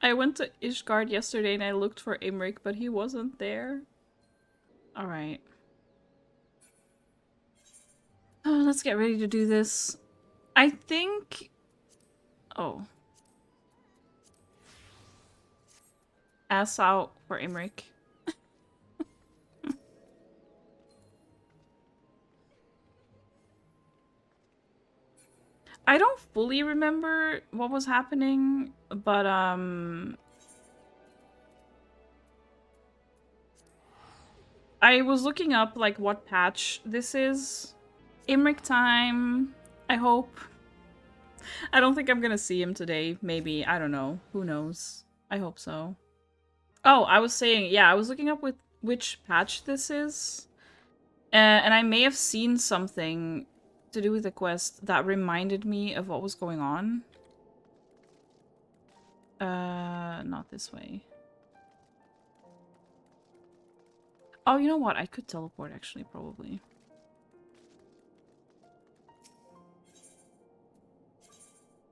I went to Ishgard yesterday and I looked for Imrik, but he wasn't there. Alright. Oh, let's get ready to do this. I think... Oh. Ass out for Imrik. I don't fully remember what was happening, but I was looking up like what patch this is. Imrik time, I hope. I don't think I'm gonna see him today, maybe, I don't know. Who knows? I hope so. Oh, I was saying, yeah, I was looking up with which patch this is. And I may have seen something to do with the quest that reminded me of what was going on. Not this way. Oh, you know what? I could teleport, actually, probably.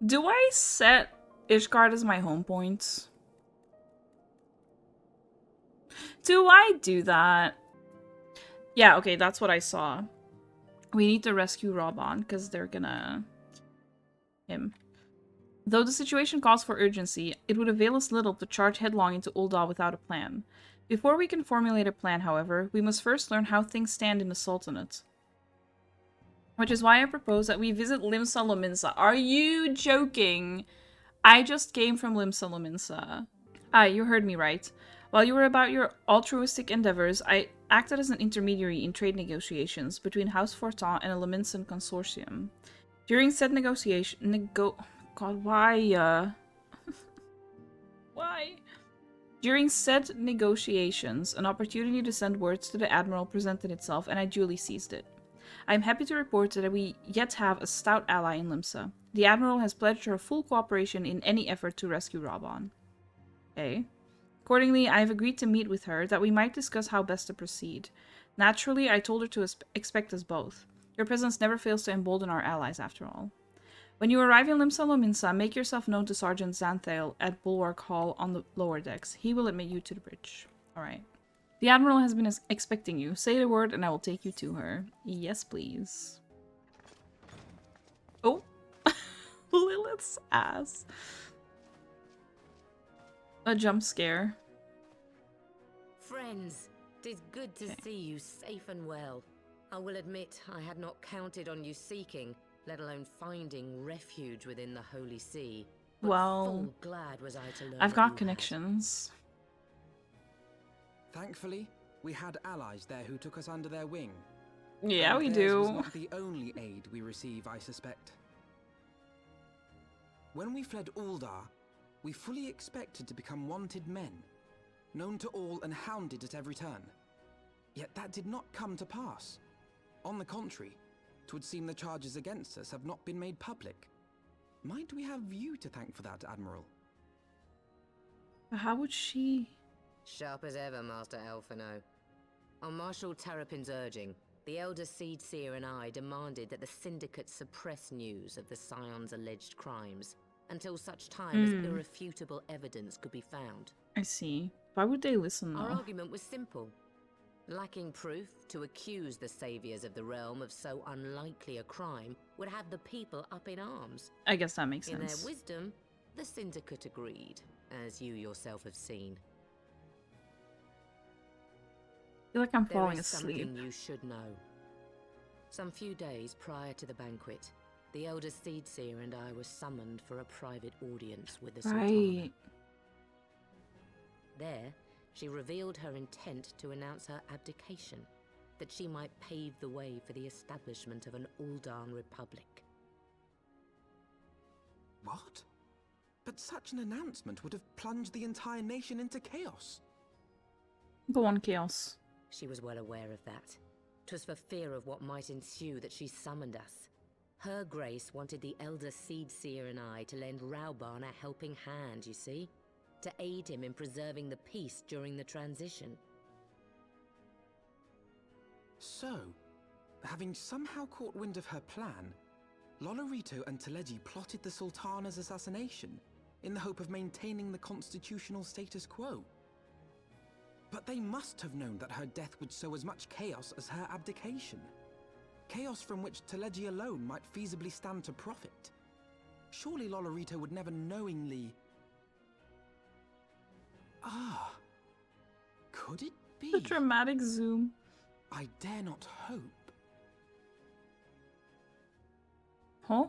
Do I set Ishgard as my home point? Do I do that? Yeah, okay, that's what I saw. We need to rescue Robon, because they're gonna... him. Though the situation calls for urgency, it would avail us little to charge headlong into Ul'dah without a plan. Before we can formulate a plan, however, we must first learn how things stand in the Sultanate. Which is why I propose that we visit Limsa Lominsa. Are you joking? I just came from Limsa Lominsa. Ah, you heard me right. While you were about your altruistic endeavors, I acted as an intermediary in trade negotiations between House Fortin and a Lominsan consortium. During said negotiation... God, why, Why? During said negotiations, an opportunity to send words to the Admiral presented itself, and I duly seized it. I am happy to report that we yet have a stout ally in Limsa. The Admiral has pledged her full cooperation in any effort to rescue Robon. Okay. Accordingly, I have agreed to meet with her, that we might discuss how best to proceed. Naturally, I told her to expect us both. Your presence never fails to embolden our allies, after all. When you arrive in Limsa Lominsa, make yourself known to Sergeant Xanthale at Bulwark Hall on the lower decks. He will admit you to the bridge. Alright. The Admiral has been expecting you. Say the word and I will take you to her. Yes, please. Oh. Lilith's ass. A jump scare. Friends, 'tis good to see you safe and well. I will admit I had not counted on you seeking, let alone finding refuge within the Holy See. But well, full glad was I to learn I've got you connections. Thankfully, we had allies there who took us under their wing. Yeah, and we theirs do. was not the only aid we receive, I suspect. When we fled Ul'dah, we fully expected to become wanted men, known to all and hounded at every turn. Yet that did not come to pass. On the contrary, 'twould seem the charges against us have not been made public. Might we have you to thank for that, Admiral? How would she... Sharp as ever, Master Elfino. On Marshal Terrapin's urging, the Elder Seed Seer and I demanded that the Syndicate suppress news of the Scion's alleged crimes, until such time as irrefutable evidence could be found. I see. Why would they listen, though? Our argument was simple. Lacking proof to accuse the saviors of the realm of so unlikely a crime would have the people up in arms. I guess that makes In sense. their wisdom, the Syndicate agreed, as you yourself have seen. I feel like I'm There falling is asleep. something you should know. Some few days prior to the banquet, the Elder Seed Seer and I were summoned for a private audience with the Sultana. Right. There, she revealed her intent to announce her abdication, that she might pave the way for the establishment of an Ul'dah Republic. What? But such an announcement would have plunged the entire nation into chaos. Go on, Chaos. She was well aware of that. 'Twas for fear of what might ensue that she summoned us. Her Grace wanted the Elder Seed Seer and I to lend Rauban a helping hand, you see? To aid him in preserving the peace during the transition. So, having somehow caught wind of her plan, Lolorito and Teleji plotted the Sultana's assassination. in the hope of maintaining the constitutional status quo. But they must have known that her death would sow as much chaos as her abdication. Chaos from which Telegia alone might feasibly stand to profit. Surely Lolorito would never knowingly... Ah, could it be? The dramatic zoom. I dare not hope. Huh?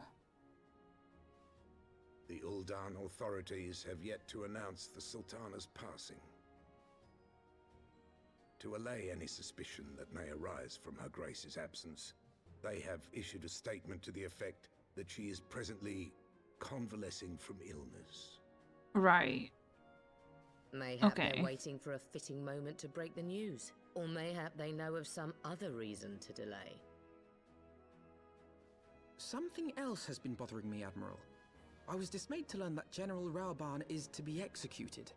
The Uldan authorities have yet to announce the Sultana's passing. To allay any suspicion that may arise from Her Grace's absence, they have issued a statement to the effect that she is presently convalescing from illness. Right. Mayhap Okay. they're waiting for a fitting moment to break the news. Or mayhap they know of some other reason to delay. Something else has been bothering me, Admiral. I was dismayed to learn that General Raoban is to be executed.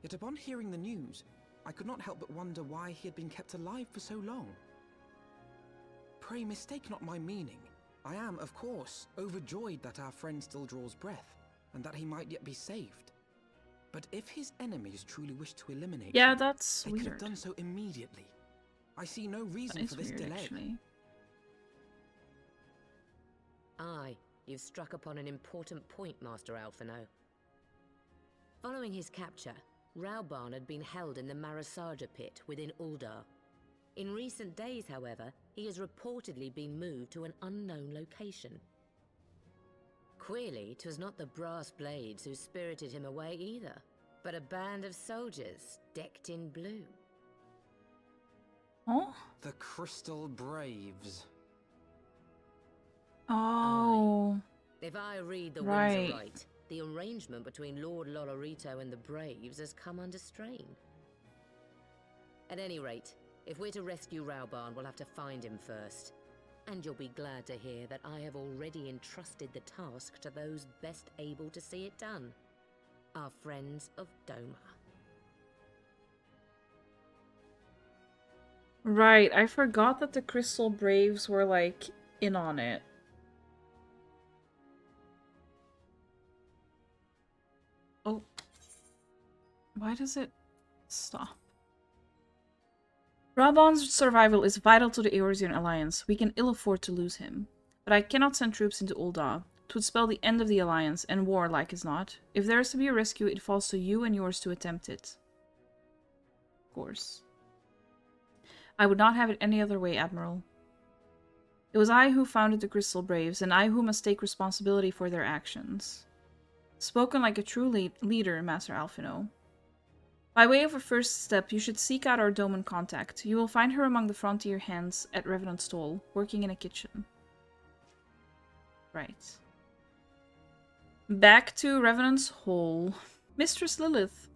Yet upon hearing the news, I could not help but wonder why he had been kept alive for so long. Pray mistake not my meaning. I am, of course, overjoyed that our friend still draws breath, and that he might yet be saved. But if his enemies truly wish to eliminate Yeah, him, that's they could have weird. done so immediately. I see no That reason is for this weird, delay. actually. Aye, you've struck upon an important point, Master Alphino. Following his capture, Raoban had been held in the Marasaja pit within Uldar. In recent days, however, he has reportedly been moved to an unknown location. Queerly, 'twas not the brass blades who spirited him away either, but a band of soldiers decked in blue. Oh? The Crystal Braves. Oh. If I read the Right. winds aright, the arrangement between Lord Lolorito and the Braves has come under strain. At any rate, if we're to rescue Raoban, we'll have to find him first. And you'll be glad to hear that I have already entrusted the task to those best able to see it done. Our friends of Doma. Right, I forgot that the Crystal Braves were, like, in on it. Oh. Why does it stop? Raban's survival is vital to the Eorzean Alliance. We can ill afford to lose him. But I cannot send troops into Ul'dah. 'Twould spell the end of the Alliance, and war, like as not. If there is to be a rescue, it falls to you and yours to attempt it. Of course. I would not have it any other way, Admiral. It was I who founded the Crystal Braves, and I who must take responsibility for their actions. Spoken like a true leader, Master Alphino. By way of a first step, you should seek out our Doman contact. You will find her among the frontier hands at Revenant Stall, working in a kitchen. Right. Back to Revenant's Hall. Mistress Lilith.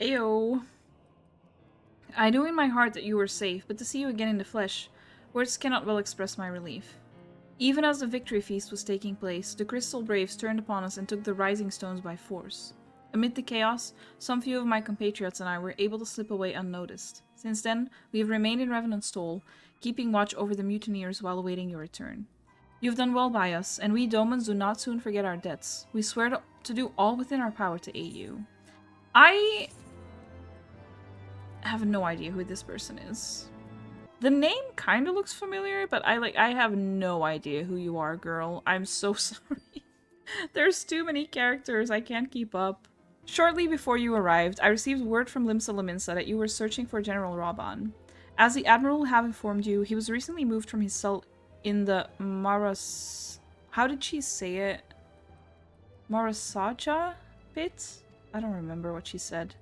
Ayo. I knew in my heart that you were safe, but to see you again in the flesh, words cannot well express my relief. Even as the victory feast was taking place, the Crystal Braves turned upon us and took the Rising Stones by force. Amid the chaos, some few of my compatriots and I were able to slip away unnoticed. Since then, we have remained in Revenant Stall, keeping watch over the mutineers while awaiting your return. You have done well by us, and we Domans do not soon forget our debts. We swear to do all within our power to aid you. I have no idea who this person is. The name kind of looks familiar, but I have no idea who you are, girl. I'm so sorry. There's too many characters, I can't keep up. Shortly before you arrived, I received word from Limsa Laminsa that you were searching for General Raoban. As the Admiral will have informed you, he was recently moved from his cell in the how did she say it? Marasaja pit? I don't remember what she said.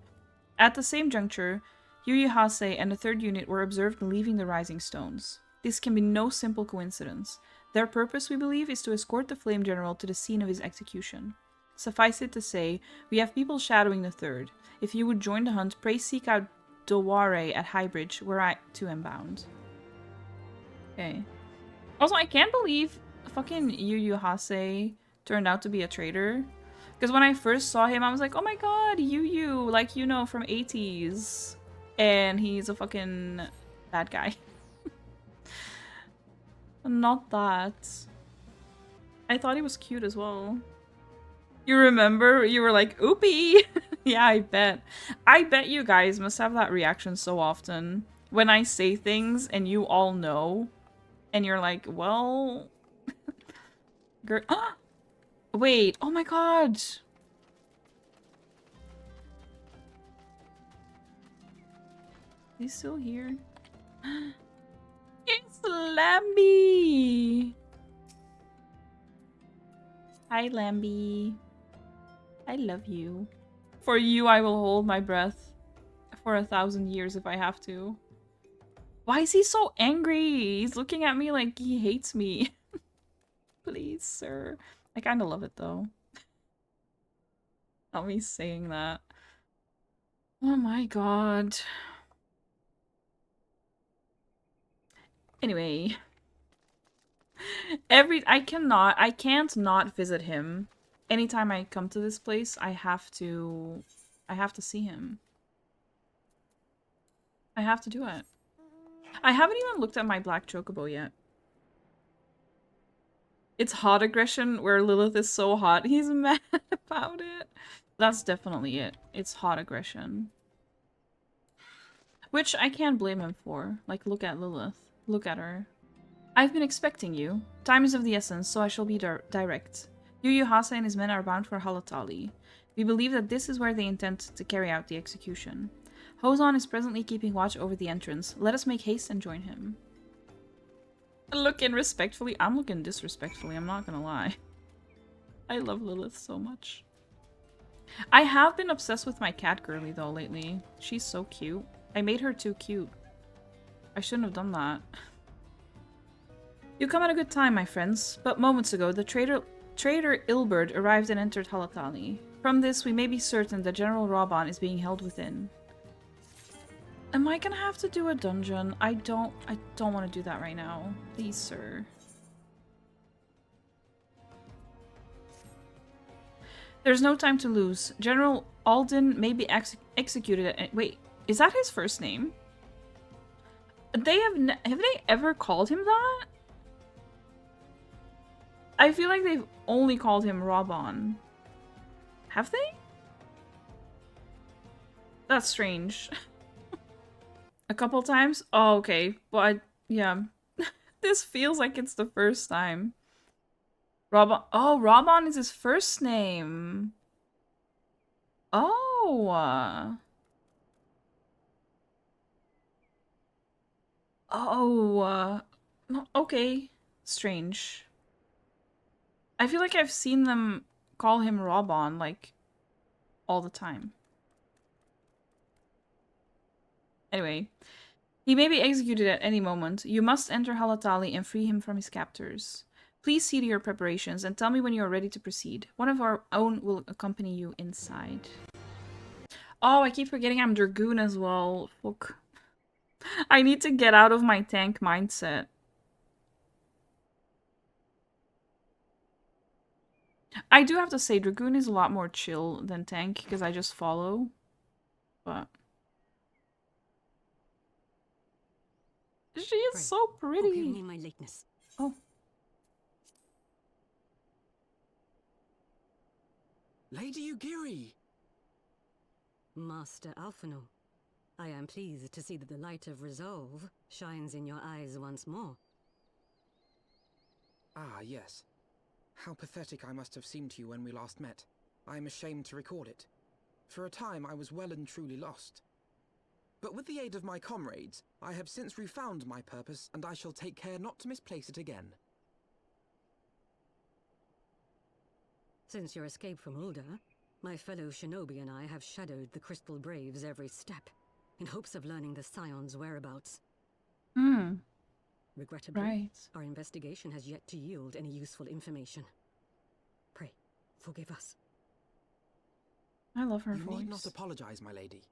At the same juncture, Yu Hase and the 3rd unit were observed leaving the Rising Stones. This can be no simple coincidence. Their purpose, we believe, is to escort the Flame General to the scene of his execution. Suffice it to say, we have people shadowing the 3rd. If you would join the hunt, pray seek out Doware at Highbridge, where I too am bound. Okay. Also, I can't believe fucking Yu Hase turned out to be a traitor. Because when I first saw him, I was like, oh my god, Yu, like, you know, from 80s. And he's a fucking bad guy. Not that. I thought he was cute as well. You remember? You were like, oopie! Yeah, I bet. I bet you guys must have that reaction so often. When I say things and you all know, and you're like, well... Wait, oh my god! He's still here. It's Lambie! Hi, Lambie. I love you. For you, I will hold my breath for 1,000 years if I have to. Why is he so angry? He's looking at me like he hates me. Please, sir. I kind of love it, though. Not me saying that. Oh my god. Anyway. I can't not visit him. Anytime I come to this place, I have to see him. I have to do it. I haven't even looked at my black chocobo yet. It's hot aggression where Lilith is so hot. He's mad about it. That's definitely it. It's hot aggression. Which I can't blame him for. Like, look at Lilith. Look at her. I've been expecting you. Time is of the essence, so I shall be direct. Yu Hasa and his men are bound for Halatali. We believe that this is where they intend to carry out the execution. Hozan is presently keeping watch over the entrance. Let us make haste and join him. Looking respectfully? I'm looking disrespectfully, I'm not gonna lie. I love Lilith so much. I have been obsessed with my cat girly though lately. She's so cute. I made her too cute. I shouldn't have done that. You come at a good time, my friends, but moments ago the traitor Ilberd arrived and entered Halatali. From this, we may be certain that General Raban is being held within. Am I gonna have to do a dungeon? I don't want to do that right now. Please, sir. There's no time to lose. General Alden may be executed at... Wait, is that his first name? Have they ever called him that? I feel like they've only called him Raban. Have they? That's strange. A couple times? Oh, okay. Well, yeah. This feels like it's the first time. Raban. Oh, Raban is his first name. Oh. Oh. Okay. Strange. I feel like I've seen them call him Raban, like, all the time. Anyway, he may be executed at any moment. You must enter Halatali and free him from his captors. Please see to your preparations and tell me when you are ready to proceed. One of our own will accompany you inside. Oh, I keep forgetting I'm Dragoon as well. Fuck. I need to get out of my tank mindset. I do have to say, Dragoon is a lot more chill than tank because I just follow. But... she is so pretty. Forgive me my lateness. Oh. Lady Ugiri! Master Alphino, I am pleased to see that the light of resolve shines in your eyes once more. Ah, yes. How pathetic I must have seemed to you when we last met. I am ashamed to record it. For a time I was well and truly lost. But with the aid of my comrades, I have since refound my purpose, and I shall take care not to misplace it again. Since your escape from Ulda, my fellow shinobi and I have shadowed the Crystal Braves every step, in hopes of learning the Scion's whereabouts. Hmm. Regrettably, Right. our investigation has yet to yield any useful information. Pray, forgive us. I love her You voice. need not apologize, my lady.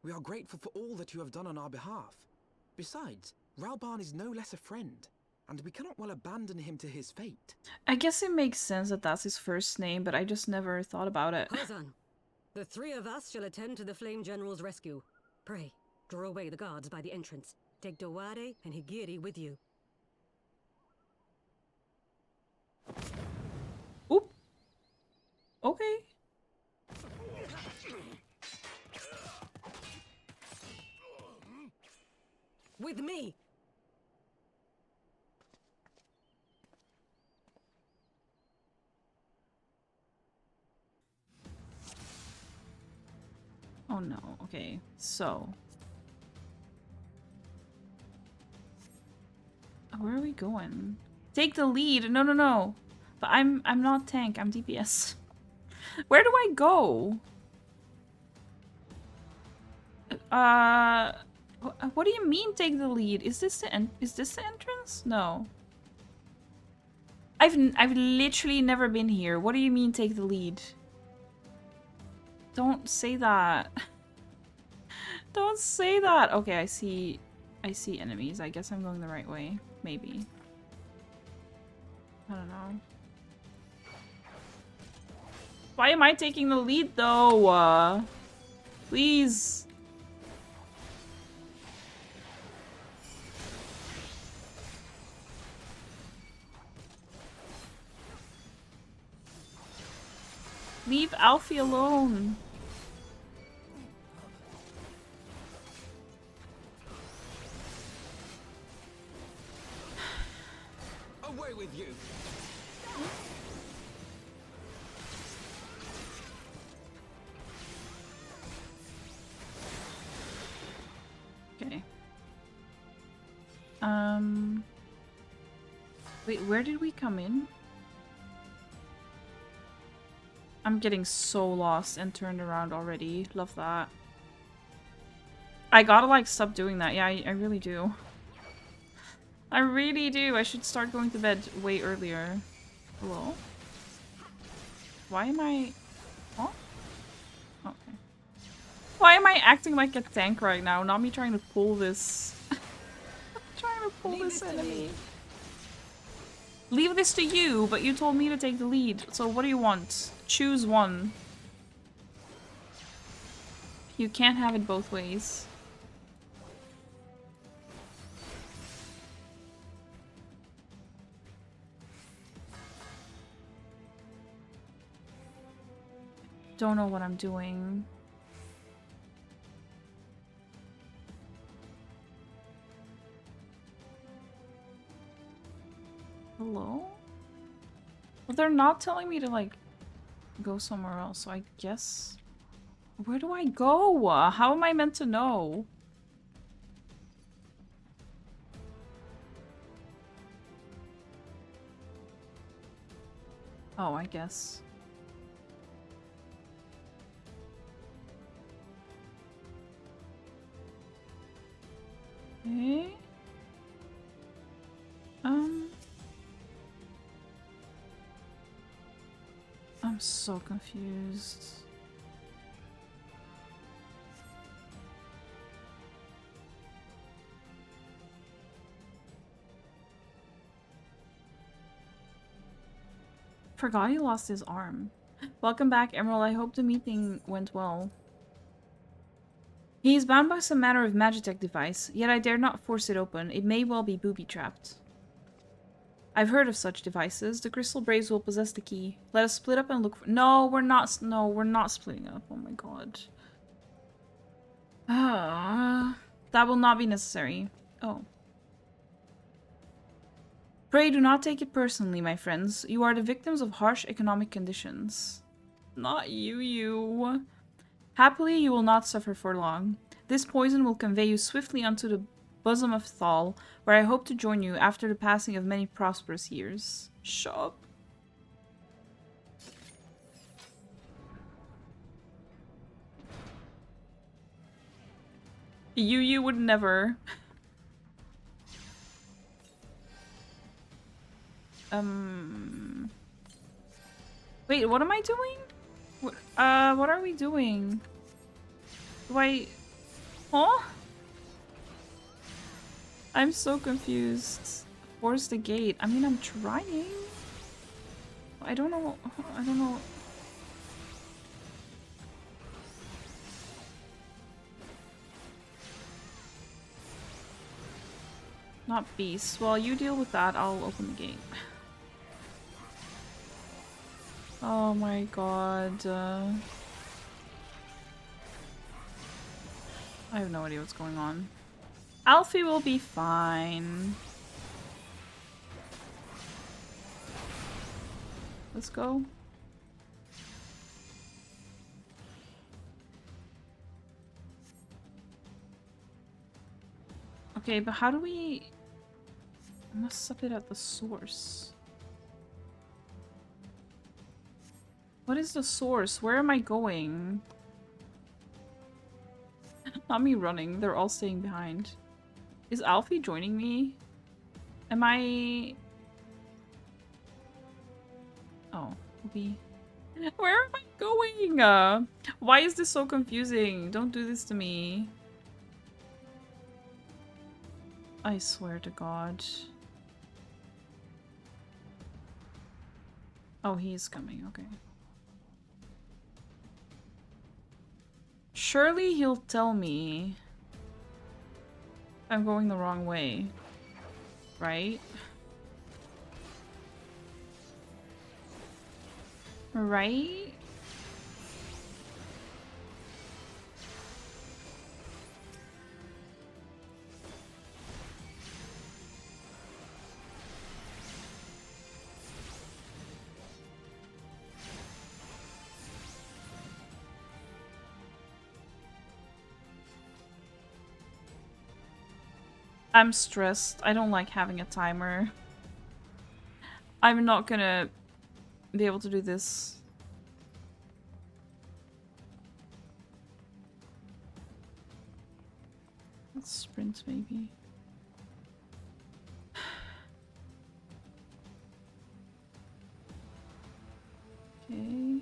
We are grateful for all that you have done on our behalf. Besides, Ralban is no less a friend, and we cannot well abandon him to his fate. I guess it makes sense that that's his first name, but I just never thought about it. Hozan, the three of us shall attend to the Flame General's rescue. Pray, draw away the guards by the entrance. Take Dowade and Higiri with you. Oop. Okay. With me! Oh no, okay. So. Where are we going? Take the lead. No, no, no. But I'm not tank. I'm DPS. Where do I go? What do you mean take the lead? Is this the entrance? No. I've literally never been here. What do you mean take the lead? Don't say that. Don't say that. Okay, I see enemies. I guess I'm going the right way. Maybe. I don't know. Why am I taking the lead though? Please. Leave Alfie alone. Away with you. Okay. Wait, where did we come in? I'm getting so lost and turned around already. Love that. I gotta like stop doing that. Yeah, I really do. I really do. I should start going to bed way earlier. Hello? Why am I... Oh? Okay. Why am I acting like a tank right now? Not me trying to pull this... trying to pull this enemy. Leave this to you, but you told me to take the lead. So what do you want? Choose one. You can't have it both ways. Don't know what I'm doing. Hello? Well, they're not telling me to, like, go somewhere else, so I guess... Where do I go? How am I meant to know? Oh, I guess. Okay. I'm so confused. Forgot he lost his arm. Welcome back, Emerald. I hope the meeting went well. He is bound by some manner of magitech device, yet I dare not force it open. It may well be booby-trapped. I've heard of such devices. The Crystal Braves will possess the key. Let us split up and look for— No, we're not. No, we're not splitting up. Oh my god. That will not be necessary. Oh. Pray do not take it personally, my friends. You are the victims of harsh economic conditions. Not you. Happily, you will not suffer for long. This poison will convey you swiftly unto the bosom of Thal, where I hope to join you after the passing of many prosperous years. Shut up. You would never. Wait, what am I doing? What are we doing? Do I... Huh? I'm so confused. Force the gate. I mean, I'm trying. I don't know. I don't know. Not beast. Well, you deal with that. I'll open the gate. Oh my god. I have no idea what's going on. Alfie will be fine. Let's go. Okay, but how do we... I must sub it at the source. What is the source? Where am I going? Not me running. They're all staying behind. Is Alfie joining me? Am I... Oh, we... Where am I going? Why is this so confusing? Don't do this to me. I swear to God. Oh, he is coming. Okay. Surely he'll tell me I'm going the wrong way, right? Right? I'm stressed. I don't like having a timer. I'm not gonna be able to do this. Let's sprint maybe. Okay.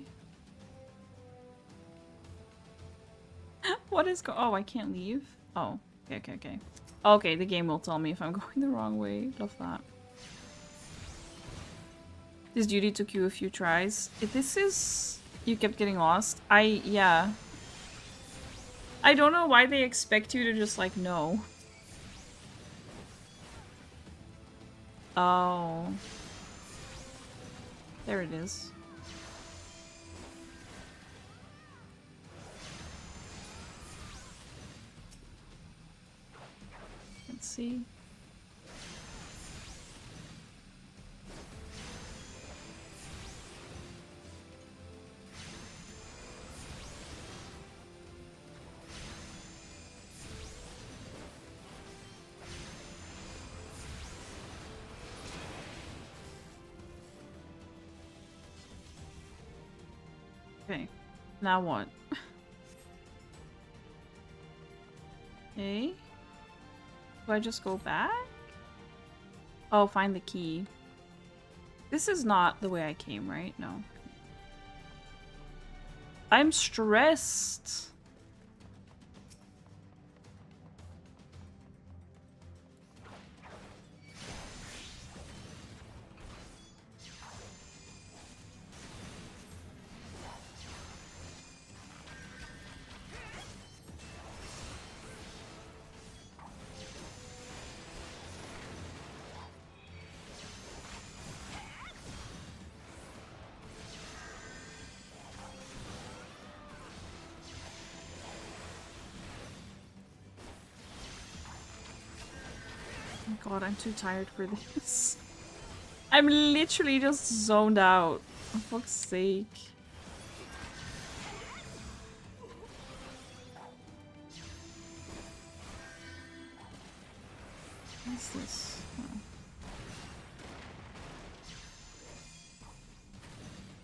What is oh, I can't leave? Oh, okay. Okay, the game will tell me if I'm going the wrong way. Love that. This duty took you a few tries. If this is... You kept getting lost? Yeah. I don't know why they expect you to just, like, know. Oh. There it is. Let's see. Okay, now what? Okay. Do I just go back? Oh, find the key. This is not the way I came, right? No. I'm stressed. God, I'm too tired for this. I'm literally just zoned out. For fuck's sake. What is this? Oh.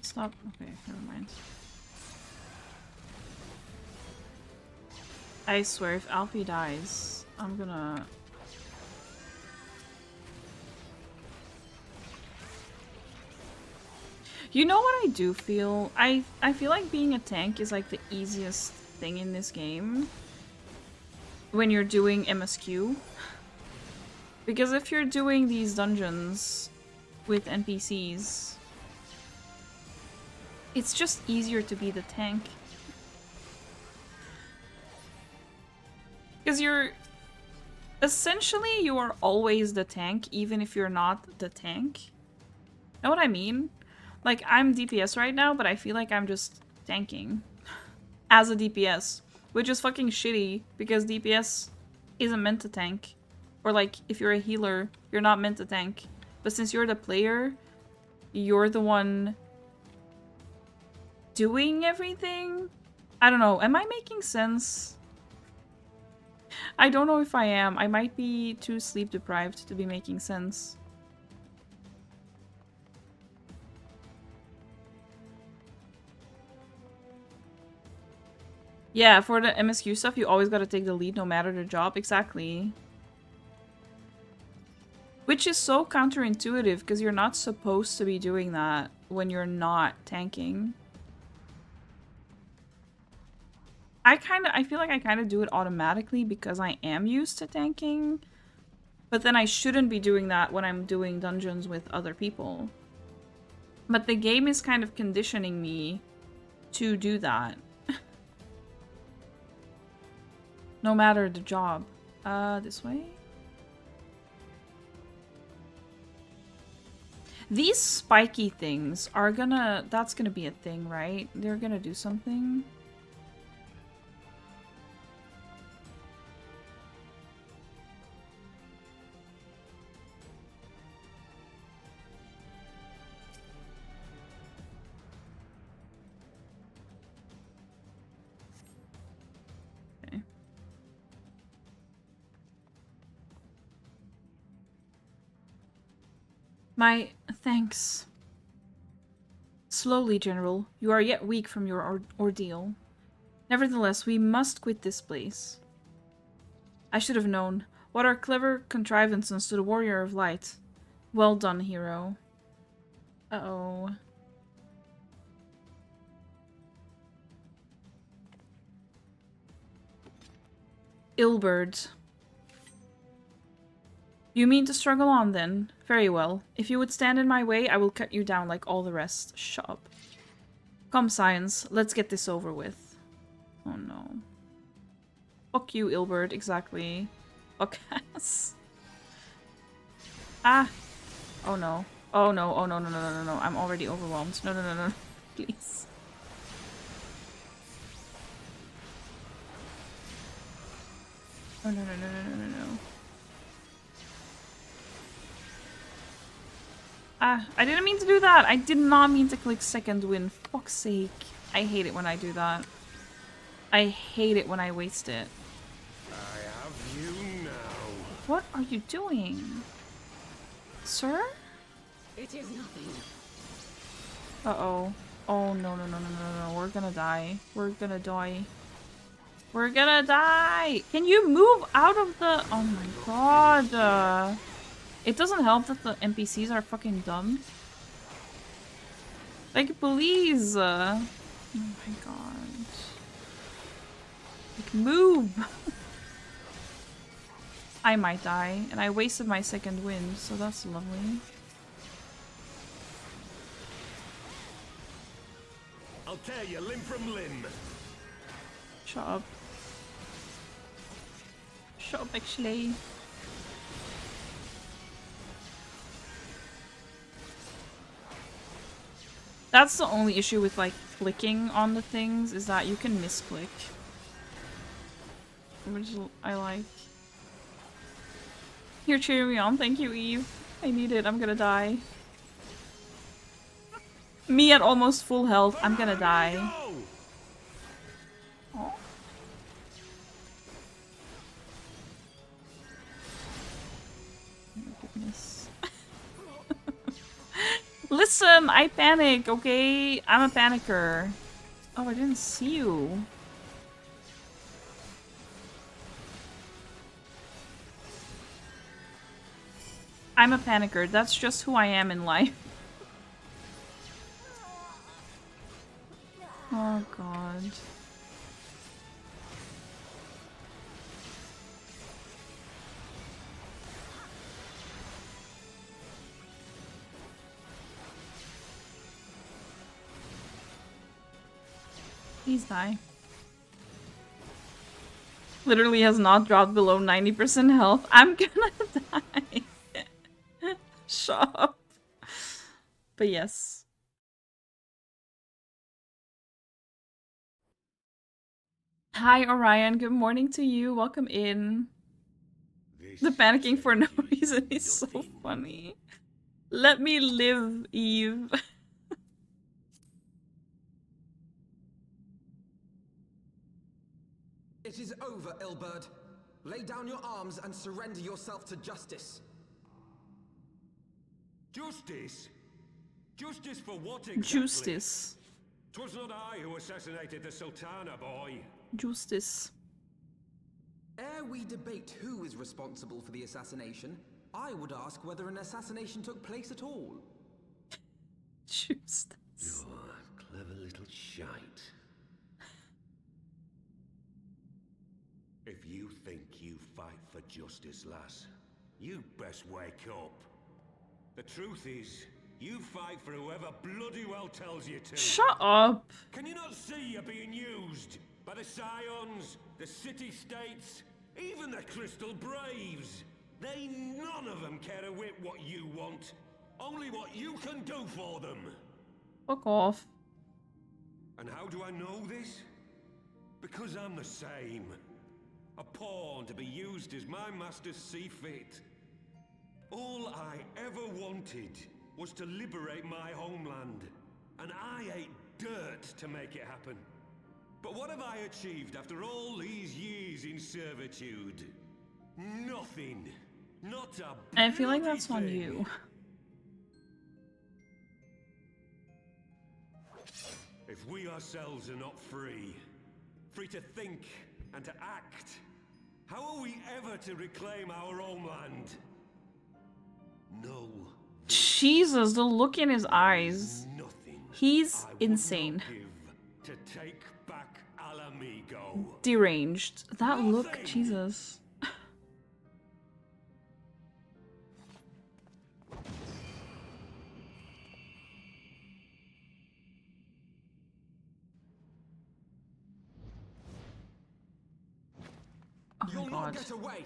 Stop. Okay, never mind. I swear, if Alfie dies, I'm gonna... You know what I do feel? I feel like being a tank is like the easiest thing in this game when you're doing MSQ. Because if you're doing these dungeons with NPCs, it's just easier to be the tank. Because you're... Essentially, you are always the tank, even if you're not the tank. Know what I mean? Like, I'm DPS right now, but I feel like I'm just tanking as a DPS, which is fucking shitty because DPS isn't meant to tank. Or like, if you're a healer, you're not meant to tank. But since you're the player, you're the one doing everything? I don't know. Am I making sense? I don't know if I am. I might be too sleep deprived to be making sense. Yeah, for the MSQ stuff, you always gotta take the lead no matter the job. Exactly. Which is so counterintuitive, because you're not supposed to be doing that when you're not tanking. I feel like I kind of do it automatically because I am used to tanking. But then I shouldn't be doing that when I'm doing dungeons with other people. But the game is kind of conditioning me to do that. No matter the job. This way? These spiky things are gonna... That's gonna be a thing, right? They're gonna do something. My thanks. Slowly, General. You are yet weak from your ordeal. Nevertheless, we must quit this place. I should have known. What are clever contrivances to the Warrior of Light? Well done, hero. Uh-oh. Ilberd. You mean to struggle on, then? Very well. If you would stand in my way, I will cut you down like all the rest. Shut up. Come, Science. Let's get this over with. Oh, no. Fuck you, Ilberd. Exactly. Fuck ass. Ah! Oh, no. Oh, no. Oh, no, no, no, no, no, no. I'm already overwhelmed. No, no, no, no. Please. Oh, no, no, no, no, no, no, no. Ah, I didn't mean to do that. I did not mean to click second wind. Fuck's sake. I hate it when I do that. I hate it when I waste it. I have you now. What are you doing? Sir? It is nothing. Uh-oh. Oh, no, no, no, no, no, no. We're gonna die. We're gonna die. We're gonna die! Can you move out of the... Oh my god. It doesn't help that the NPCs are fucking dumb. Like, please. Oh my god. Like, move! I might die, and I wasted my second wind, so that's lovely. I'll tear you limb from limb. Shut up. Shut up, actually. That's the only issue with, like, clicking on the things, is that you can misclick. Which I like. You're cheering me on. Thank you, Eve. I need it. I'm gonna die. Me at almost full health. I'm gonna die. Oh. Oh my goodness. Listen, I panic, okay? I'm a panicker. Oh, I didn't see you. I'm a panicker. That's just who I am in life. Oh, God. Please die. Literally has not dropped below 90% health. I'm gonna die. Shut up. But yes. Hi, Orion. Good morning to you. Welcome in. The panicking for no reason is so funny. Let me live, Eve. It is over, Ilberd. Lay down your arms and surrender yourself to justice. Justice? Justice for what exactly? Justice. 'Twas not I who assassinated the Sultana, boy. Justice. Ere we debate who is responsible for the assassination, I would ask whether an assassination took place at all. Justice. You're a clever little shite. If you think you fight for justice, lass, you'd best wake up. The truth is, you fight for whoever bloody well tells you to. Shut up. Can you not see you're being used? By the Scions, the City-States, even the Crystal Braves. They none of them care a whit what you want. Only what you can do for them. Fuck off. And how do I know this? Because I'm the same. A pawn to be used as my masters see fit. All I ever wanted was to liberate my homeland. And I ate dirt to make it happen. But what have I achieved after all these years in servitude? Nothing. Not a I feel like that's on bloody you. thing. If we ourselves are not free, free to think and to act, how are we ever to reclaim our homeland? No. Jesus, the look in his eyes. Nothing. He's I would insane. not give to take back Alamigo. Deranged. That look, Nothing. Jesus. Oh You'll my not god. get away.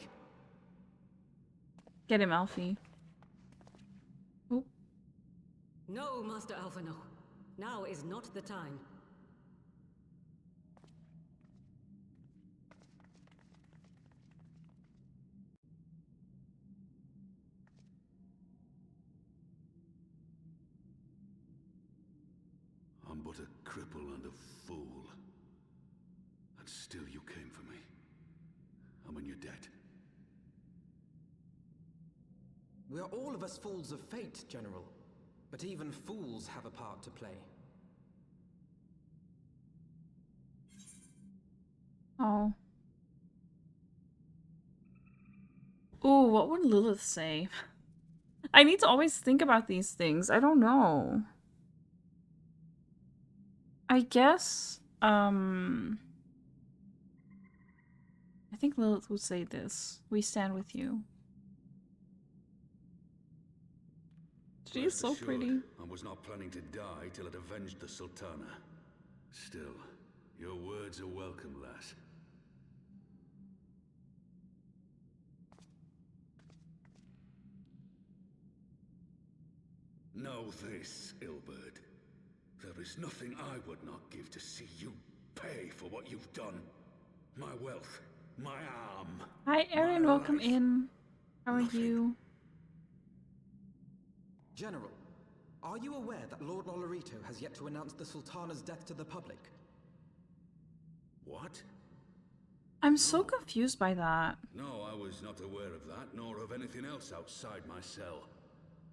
Get him, Alfie. Oh, No, Master Alpha, no. Now is not the time. I'm but a cripple and a fool. And still you came for me. I'm in your debt. We are all of us fools of fate, General. But even fools have a part to play. oh. Ooh, what would Lilith say? I need to always think about these things. I don't know. I guess, I think Lilith would say this. We stand with you. She's Rest so assured, pretty. I was not planning to die till it avenged the Sultana. Still, your words are welcome, lass. Know this, Ilberd. There is nothing I would not give to see you pay for what you've done. My wealth, my arm. Hi, Erin. my Welcome life. in. How are Nothing. you? General, are you aware that Lord Lolorito has yet to announce the Sultana's death to the public? What? I'm so confused by that. No, I was not aware of that, nor of anything else outside my cell.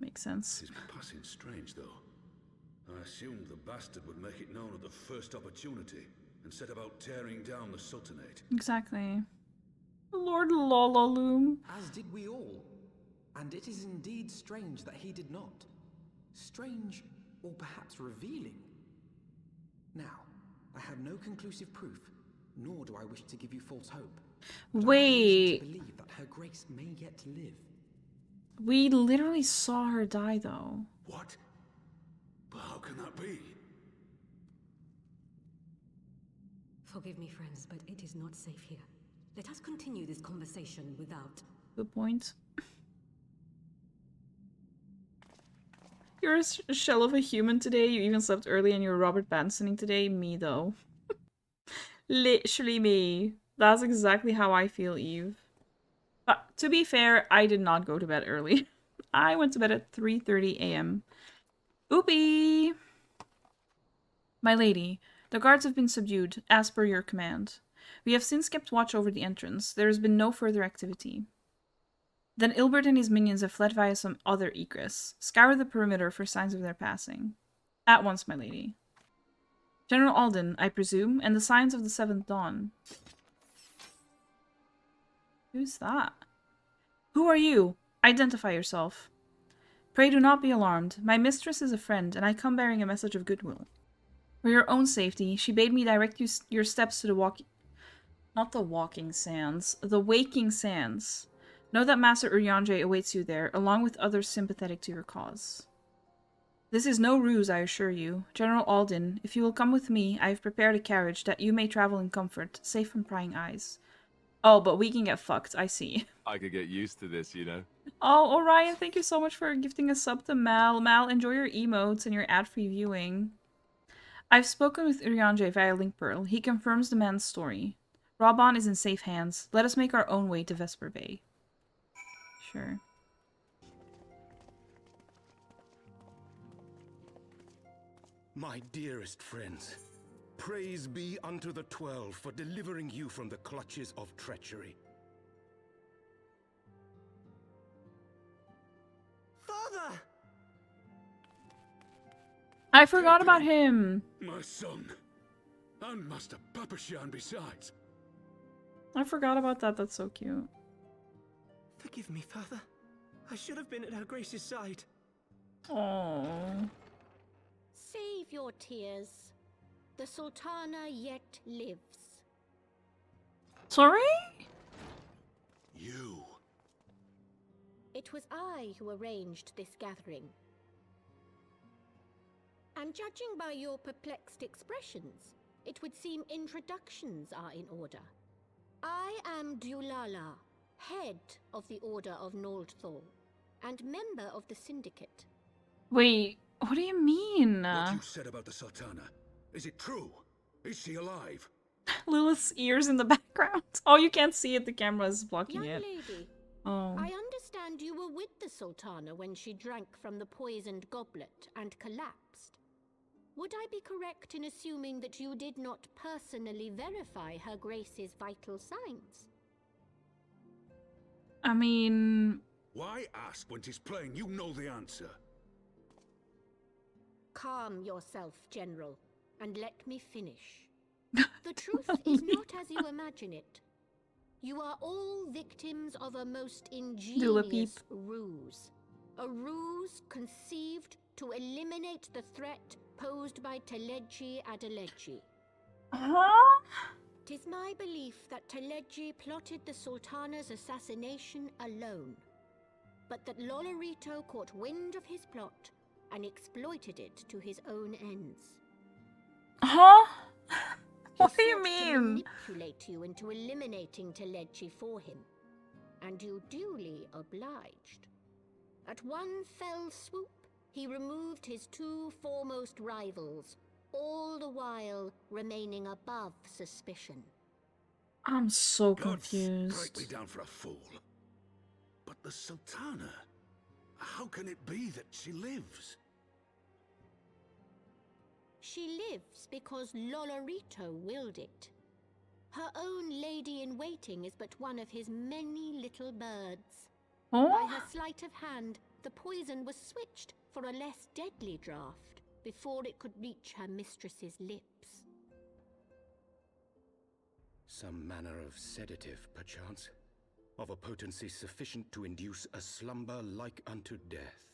Makes sense. It is passing strange, though. I assumed the bastard would make it known at the first opportunity, and set about tearing down the Sultanate. Exactly. Lord Lololoom. As did we all. And it is indeed strange that he did not. Strange, or perhaps revealing. Now, I have no conclusive proof, nor do I wish to give you false hope. But I have reason Wait. to believe that her grace may yet live. We literally saw her die, though. What? But how can that be? Forgive me, friends, but it is not safe here. Let us continue this conversation without... Good point. You're a shell of a human today. You even slept early and you're Robert Pattinsoning today. Me, though. Literally me. That's exactly how I feel, Eve. But to be fair, I did not go to bed early. I went to bed at 3:30 a.m. Oopie! My lady, the guards have been subdued, as per your command. We have since kept watch over the entrance. There has been no further activity. Then Ilbert and his minions have fled via some other egress. Scour the perimeter for signs of their passing. At once, my lady. General Alden, I presume, and the signs of the 7th dawn. Who's that? Who are you? Identify yourself. Pray do not be alarmed. My mistress is a friend, and I come bearing a message of goodwill. For your own safety, she bade me direct your steps to the not the walking sands, the waking sands. Know that Master Urianger awaits you there, along with others sympathetic to your cause. This is no ruse, I assure you. General Alden, if you will come with me, I have prepared a carriage that you may travel in comfort, safe from prying eyes. Oh, but we can get fucked, I see. I could get used to this, you know? Oh, Orion, thank you so much for gifting a sub to Mal. Mal, enjoy your emotes and your ad-free viewing. I've spoken with Urianger via Link Pearl. He confirms the man's story. Raban is in safe hands. Let us make our own way to Vesper Bay. Sure. My dearest friends, praise be unto the 12 for delivering you from the clutches of treachery. Father! I forgot about him. My son. And Master Papashan besides. I forgot about that. That's so cute. Forgive me, Father. I should have been at Her Grace's side. Oh. Save your tears. The Sultana yet lives. Sorry? You. It was I who arranged this gathering. And judging by your perplexed expressions, it would seem introductions are in order. I am Dulala, head of the Order of Noldthal, and member of the Syndicate. Wait, what do you mean? What you said about the Sultana, is it true? Is she alive? Lilith's ears in the background. Oh, you can't see it. The camera is blocking Young it. lady, Oh. I understand you were with the Sultana when she drank from the poisoned goblet and collapsed. Would I be correct in assuming that you did not personally verify Her Grace's vital signs? I mean... Why ask when 'tis plain you know the answer? Calm yourself, General, and let me finish. The truth is not as you imagine it. You are all victims of a most ingenious ruse. A ruse conceived to eliminate the threat posed by Teleji Adeleji. Huh? 'Tis my belief that Teleji plotted the Sultana's assassination alone, but that Lolorito caught wind of his plot and exploited it to his own ends. Huh? He What do you sought to mean? manipulate you into eliminating Teleji for him, and you duly obliged. At one fell swoop, he removed his two foremost rivals, all the while remaining above suspicion. I'm so God confused. strike me down for a fool. But the Sultana, how can it be that she lives? She lives because Lolorito willed it. Her own lady-in-waiting is but one of his many little birds. By Oh? her sleight of hand, the poison was switched for a less deadly draught before it could reach her mistress's lips. Some manner of sedative, perchance, of a potency sufficient to induce a slumber like unto death.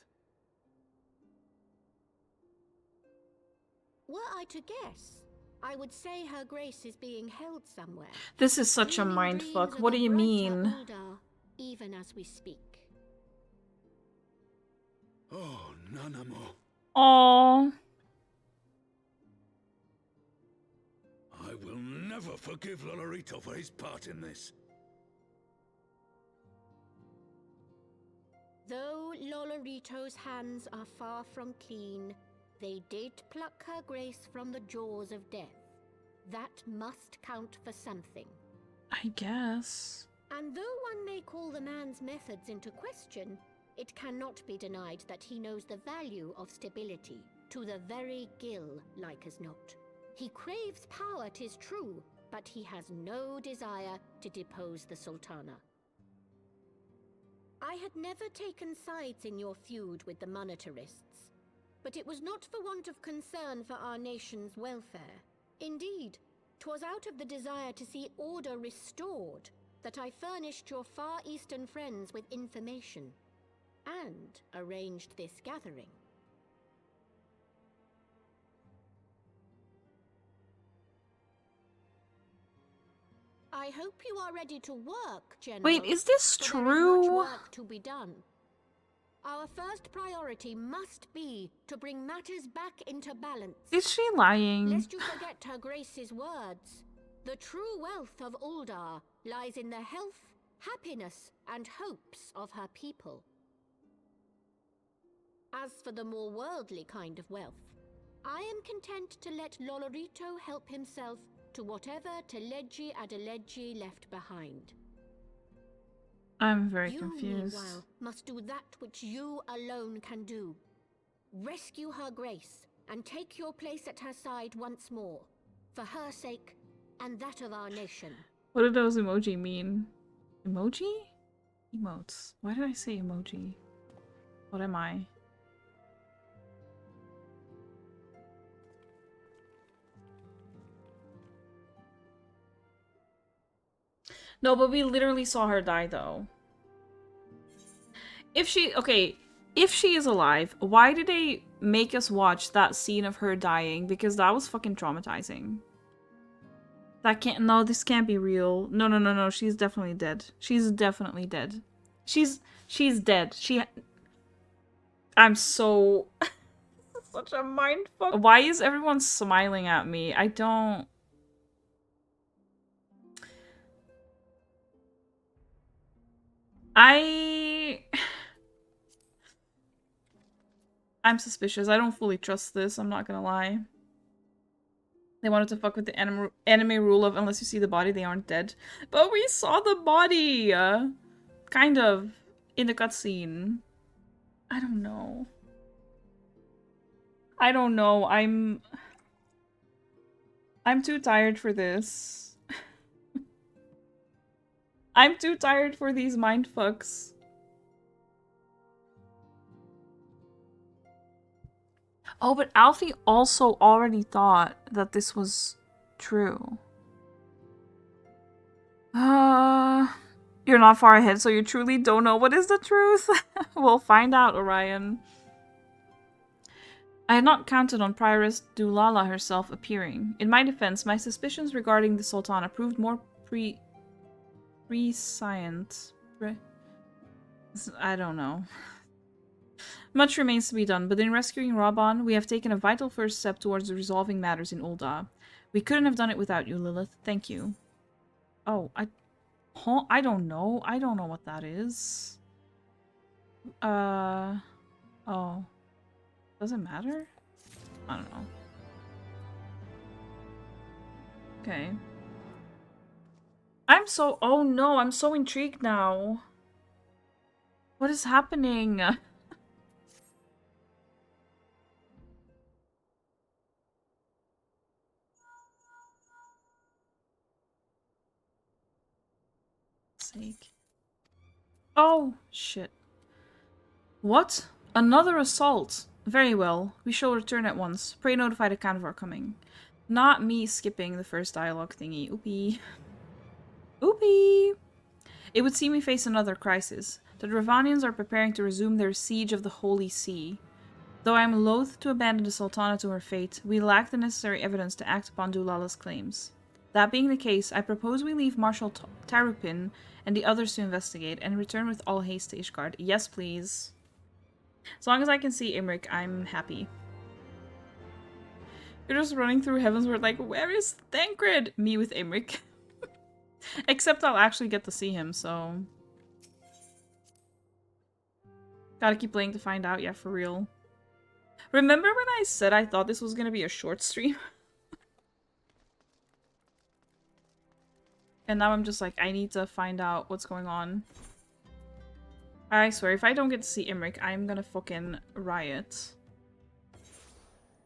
Were I to guess, I would say Her Grace is being held somewhere. This is such a dreaming dreams mindfuck. of What a do you brighter mean? Uldar, even as we speak. Oh, Nanamo. Oh. I will never forgive Lolorito for his part in this. Though Lolorito's hands are far from clean, they did pluck Her Grace from the jaws of death. That must count for something. I guess. And though one may call the man's methods into question, it cannot be denied that he knows the value of stability, to the very gill, like as not. He craves power, 'tis true, but he has no desire to depose the Sultana. I had never taken sides in your feud with the monetarists, but it was not for want of concern for our nation's welfare. Indeed, 'twas out of the desire to see order restored that I furnished your Far Eastern friends with information, and arranged this gathering. I hope you are ready to work, General. Wait, is this for true? there is much work to be done. Our first priority must be to bring matters back into balance. Is she lying? Lest you forget Her Grace's words. The true wealth of Uldar lies in the health, happiness, and hopes of her people. As for the more worldly kind of wealth, I am content to let Lolorito help himself to whatever Teledji Adeledji left behind. I'm very You, confused. meanwhile, must do that which you alone can do. Rescue Her Grace and take your place at her side once more, for her sake and that of our nation. What do those emoji mean? Emoji? Emotes. Why did I say emoji? What am I? No, but we literally saw her die, though. If she is alive, why did they make us watch that scene of her dying? Because that was fucking traumatizing. This can't be real. No, she's definitely dead. She's definitely dead. She's dead. I'm so... such a mindfuck. Why is everyone smiling at me? I don't... I'm suspicious. I don't fully trust this, I'm not gonna lie. They wanted to fuck with the anime rule of unless you see the body, they aren't dead. But we saw the body! Kind of. In the cutscene. I don't know. I'm too tired for this. I'm too tired for these mindfucks. Oh, but Alfie also already thought that this was true. You're not far ahead, so you truly don't know what is the truth? We'll find out, Orion. I had not counted on Prioress Dulala herself appearing. In my defense, my suspicions regarding the Sultana proved more prescient. I don't know. Much remains to be done, but in rescuing Raban, we have taken a vital first step towards resolving matters in Ul'dah. We couldn't have done it without you, Lilith. Thank you. Oh, I don't know. I don't know what that is. Oh. Does it matter? I don't know. Okay. Oh no, I'm so intrigued now. What is happening? Sake. Oh, shit. What? Another assault? Very well. We shall return at once. Pray notify the Count of our coming. Not me skipping the first dialogue thingy. Oopie. Oopie! It would seem we face another crisis. The Dravanians are preparing to resume their siege of the Holy See. Though I am loath to abandon the Sultana to her fate, we lack the necessary evidence to act upon Dulala's claims. That being the case, I propose we leave Marshal Tarupin and the others to investigate, and return with all haste to Ishgard. Yes, please. As long as I can see Imrik, I'm happy. You're just running through Heavensward like, where is Thancred? Me with Imrik. Except I'll actually get to see him, so... Gotta keep playing to find out, yeah, for real. Remember when I said I thought this was gonna be a short stream? And now I'm just like, I need to find out what's going on. I swear, if I don't get to see Imrik, I'm gonna fucking riot.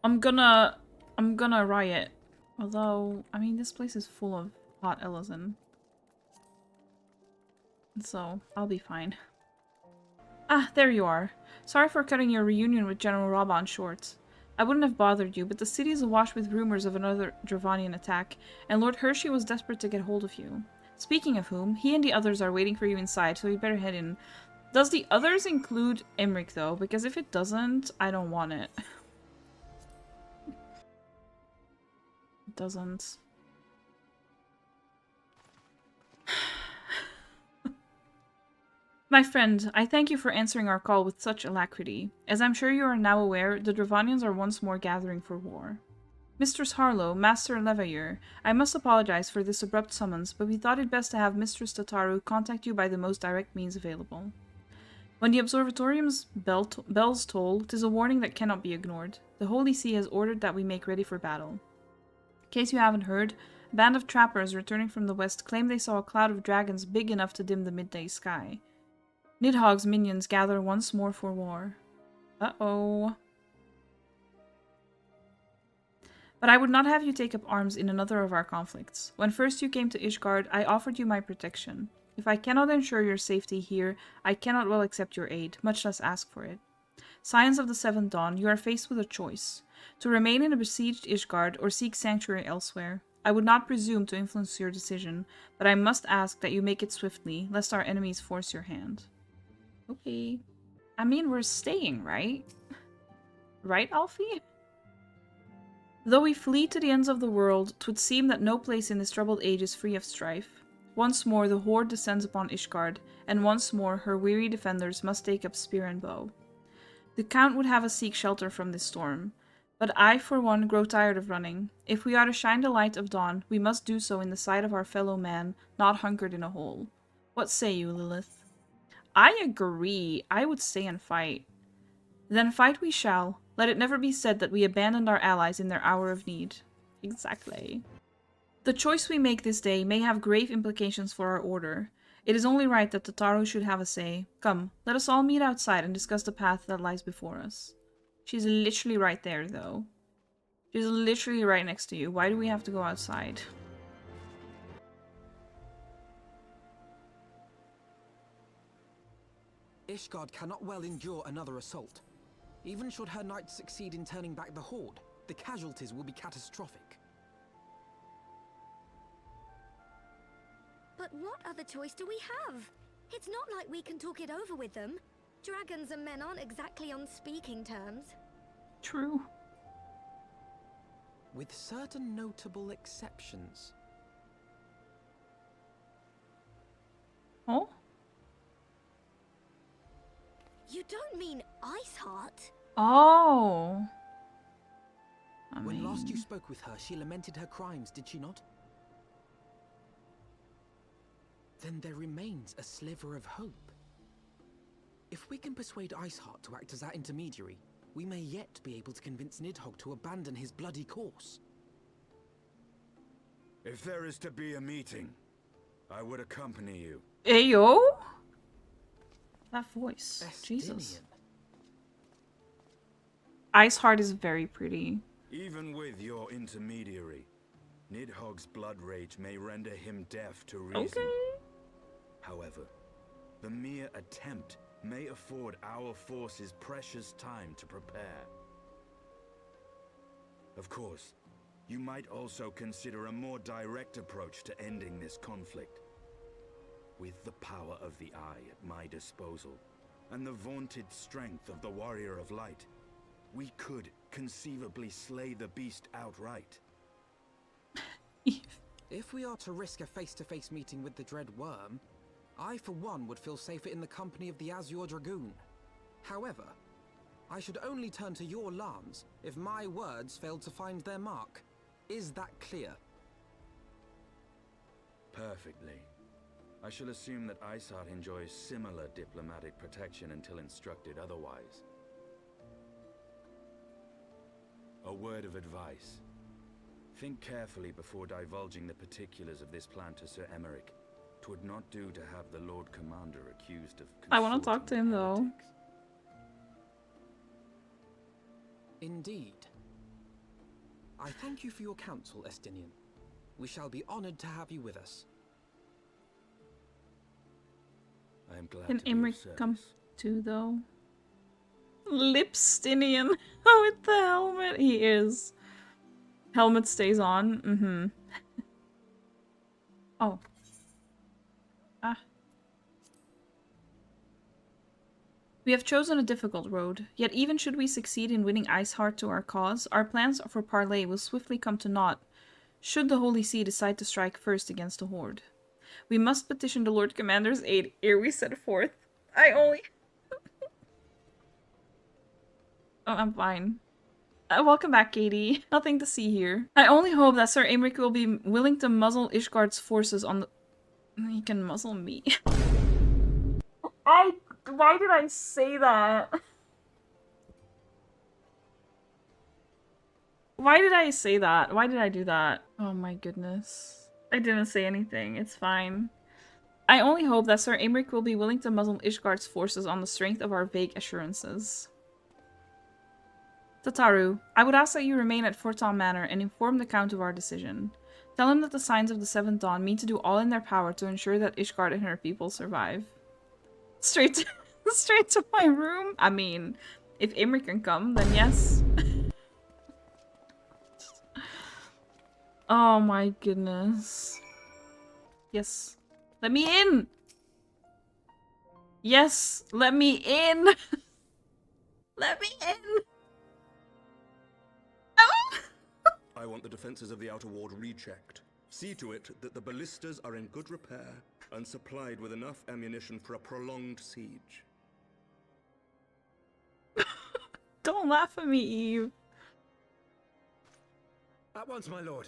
I'm gonna riot. Although, I mean, this place is full of hot Ellison. So, I'll be fine. Ah, there you are. Sorry for cutting your reunion with General Raban short. I wouldn't have bothered you, but the city is awash with rumors of another Dravanian attack, and Lord Hershey was desperate to get hold of you. Speaking of whom, he and the others are waiting for you inside, so you'd better head in. Does the others include Imrik, though? Because if it doesn't, I don't want it. It doesn't. My friend, I thank you for answering our call with such alacrity. As I'm sure you are now aware, the Dravanians are once more gathering for war. Mistress Harlow, Master Levayer, I must apologize for this abrupt summons, but we thought it best to have Mistress Tataru contact you by the most direct means available. When the Observatorium's bells toll, 'tis a warning that cannot be ignored. The Holy See has ordered that we make ready for battle. In case you haven't heard, a band of trappers returning from the west claim they saw a cloud of dragons big enough to dim the midday sky. Nidhogg's minions gather once more for war. Uh-oh. But I would not have you take up arms in another of our conflicts. When first you came to Ishgard, I offered you my protection. If I cannot ensure your safety here, I cannot well accept your aid, much less ask for it. Scions of the Seventh Dawn, you are faced with a choice. To remain in a besieged Ishgard or seek sanctuary elsewhere. I would not presume to influence your decision, but I must ask that you make it swiftly, lest our enemies force your hand. Okay. I mean, we're staying, right? Right, Alfie? Though we flee to the ends of the world, 'twould seem that no place in this troubled age is free of strife. Once more the horde descends upon Ishgard, and once more her weary defenders must take up spear and bow. The Count would have us seek shelter from this storm, but I, for one, grow tired of running. If we are to shine the light of dawn, we must do so in the sight of our fellow man, not hunkered in a hole. What say you, Lilith? I agree. I would stay and fight. Then fight we shall. Let it never be said that we abandoned our allies in their hour of need. Exactly. The choice we make this day may have grave implications for our order. It is only right that Tataru should have a say. Come, let us all meet outside and discuss the path that lies before us. She's literally right there, though. She's literally right next to you. Why do we have to go outside? Ishgard cannot well endure another assault. Even should her knights succeed in turning back the horde, the casualties will be catastrophic. But what other choice do we have? It's not like we can talk it over with them. Dragons and men aren't exactly on speaking terms. True. With certain notable exceptions. Oh? You don't mean Iceheart? Oh. When last you spoke with her, she lamented her crimes, did she not? Then there remains a sliver of hope. If we can persuade Iceheart to act as our intermediary, we may yet be able to convince Nidhogg to abandon his bloody course. If there is to be a meeting, I would accompany you. Ayo? That voice. Jesus. Iceheart is very pretty. Even with your intermediary, Nidhogg's blood rage may render him deaf to reason. Okay. However, the mere attempt may afford our forces precious time to prepare. Of course, you might also consider a more direct approach to ending this conflict. With the power of the Eye at my disposal, and the vaunted strength of the Warrior of Light, we could conceivably slay the beast outright. If we are to risk a face-to-face meeting with the Dread Worm, I for one would feel safer in the company of the Azure Dragoon. However, I should only turn to your lance if my words failed to find their mark. Is that clear? Perfectly. I shall assume that Iceheart enjoys similar diplomatic protection until instructed otherwise. A word of advice. Think carefully before divulging the particulars of this plan to Sir Emeric. 'Twould not do to have the Lord Commander accused of I want to talk to him though. Indeed. I thank you for your counsel, Estinian. We shall be honored to have you with us. I am glad Can to be of Emric come service. too though? Lipstinian with the helmet. He is. Helmet stays on. Mm-hmm. Oh. Ah. We have chosen a difficult road, yet even should we succeed in winning Iceheart to our cause, our plans for parley will swiftly come to naught, should the Holy See decide to strike first against the Horde. We must petition the Lord Commander's aid ere we set forth. I only... Oh, I'm fine. Welcome back, Katie. Nothing to see here. I only hope that Sir Aymeric will be willing to muzzle Ishgard's forces on the... He can muzzle me. Why did I say that? Why did I say that? Why did I do that? Oh my goodness. I didn't say anything. It's fine. I only hope that Sir Aymeric will be willing to muzzle Ishgard's forces on the strength of our vague assurances. Tataru, I would ask that you remain at Forton Manor and inform the Count of our decision. Tell him that the Signs of the Seventh Dawn mean to do all in their power to ensure that Ishgard and her people survive. Straight to my room? I mean, if Aymeric can come, then yes. Oh my goodness. Yes. Let me in! Yes! Let me in! Let me in! I want the defenses of the Outer Ward rechecked. See to it that the ballistas are in good repair and supplied with enough ammunition for a prolonged siege. Don't laugh at me, Eve. At once, my lord.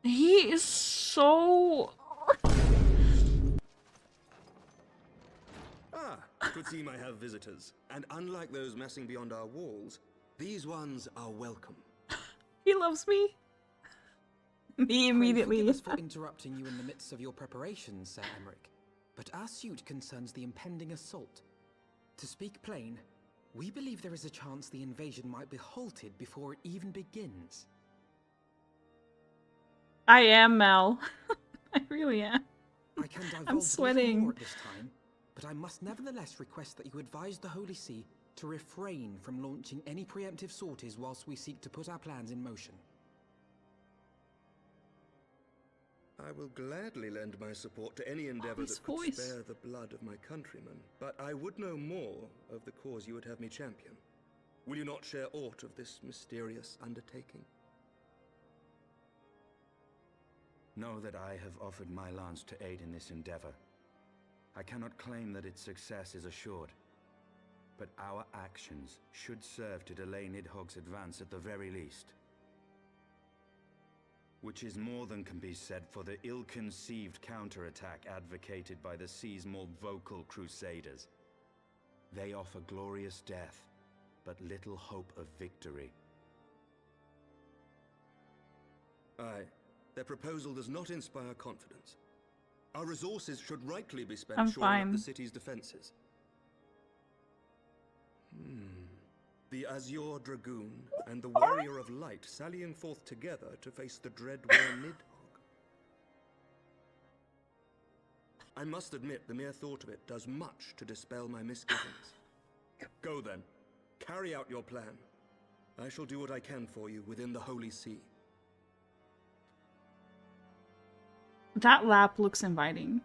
He is so... Ah, it would seem I have visitors. And unlike those messing beyond our walls, these ones are welcome. He loves me. Me immediately. Forgive us for interrupting you in the midst of your preparations, Sir Aymeric, but our suit concerns the impending assault. To speak plain, we believe there is a chance the invasion might be halted before it even begins. I am, Mel. I really am. I can divulge I'm sweating. little more at this time, but I must nevertheless request that you advise the Holy See to refrain from launching any preemptive sorties whilst we seek to put our plans in motion. I will gladly lend my support to any endeavor that could spare the blood of my countrymen, but I would know more of the cause you would have me champion. Will you not share aught of this mysterious undertaking? Know that I have offered my lance to aid in this endeavor. I cannot claim that its success is assured, but our actions should serve to delay Nidhogg's advance at the very least. Which is more than can be said for the ill-conceived counterattack advocated by the sea's more vocal crusaders. They offer glorious death, but little hope of victory. Aye, their proposal does not inspire confidence. Our resources should rightly be spent I'm shoring up fine. the city's defenses. The Azure Dragoon and the Warrior of Light sallying forth together to face the dread Nidhogg. I must admit, the mere thought of it does much to dispel my misgivings. Go then, carry out your plan. I shall do what I can for you within the Holy See. That lap looks inviting.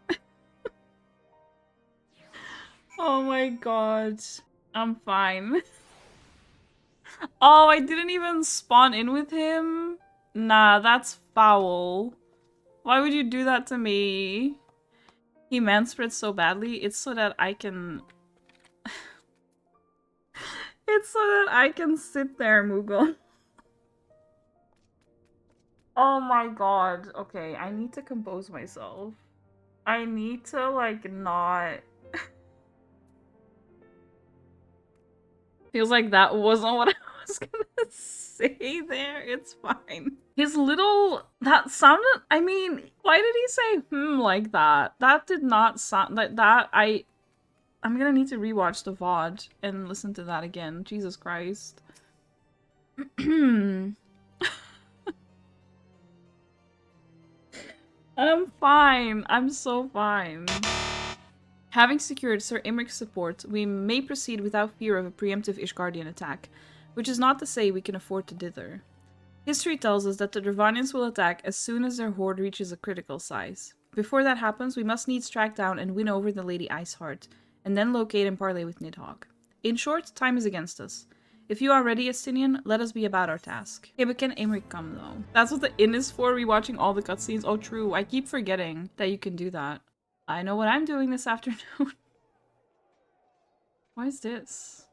Oh my god. I'm fine. Oh, I didn't even spawn in with him? Nah, that's foul. Why would you do that to me? He manspreads so badly. It's so that I can... It's so that I can sit there, Moogle. Oh my god. Okay, I need to compose myself. I need to, like, not... Feels like that wasn't what I was gonna say there. It's fine. His little... That sounded... I mean, why did he say like that? That did not sound like that. I'm gonna need to rewatch the VOD and listen to that again. Jesus Christ. I'm fine. I'm so fine. Having secured Sir Imric's support, we may proceed without fear of a preemptive Ishgardian attack, which is not to say we can afford to dither. History tells us that the Dravanians will attack as soon as their horde reaches a critical size. Before that happens, we must needs track down and win over the Lady Iceheart, and then locate and parley with Nidhogg. In short, time is against us. If you are ready, Estinian, let us be about our task. Okay, but can Imric come, though? That's what the inn is for, rewatching all the cutscenes. Oh, true. I keep forgetting that you can do that. I know what I'm doing this afternoon. Why is this?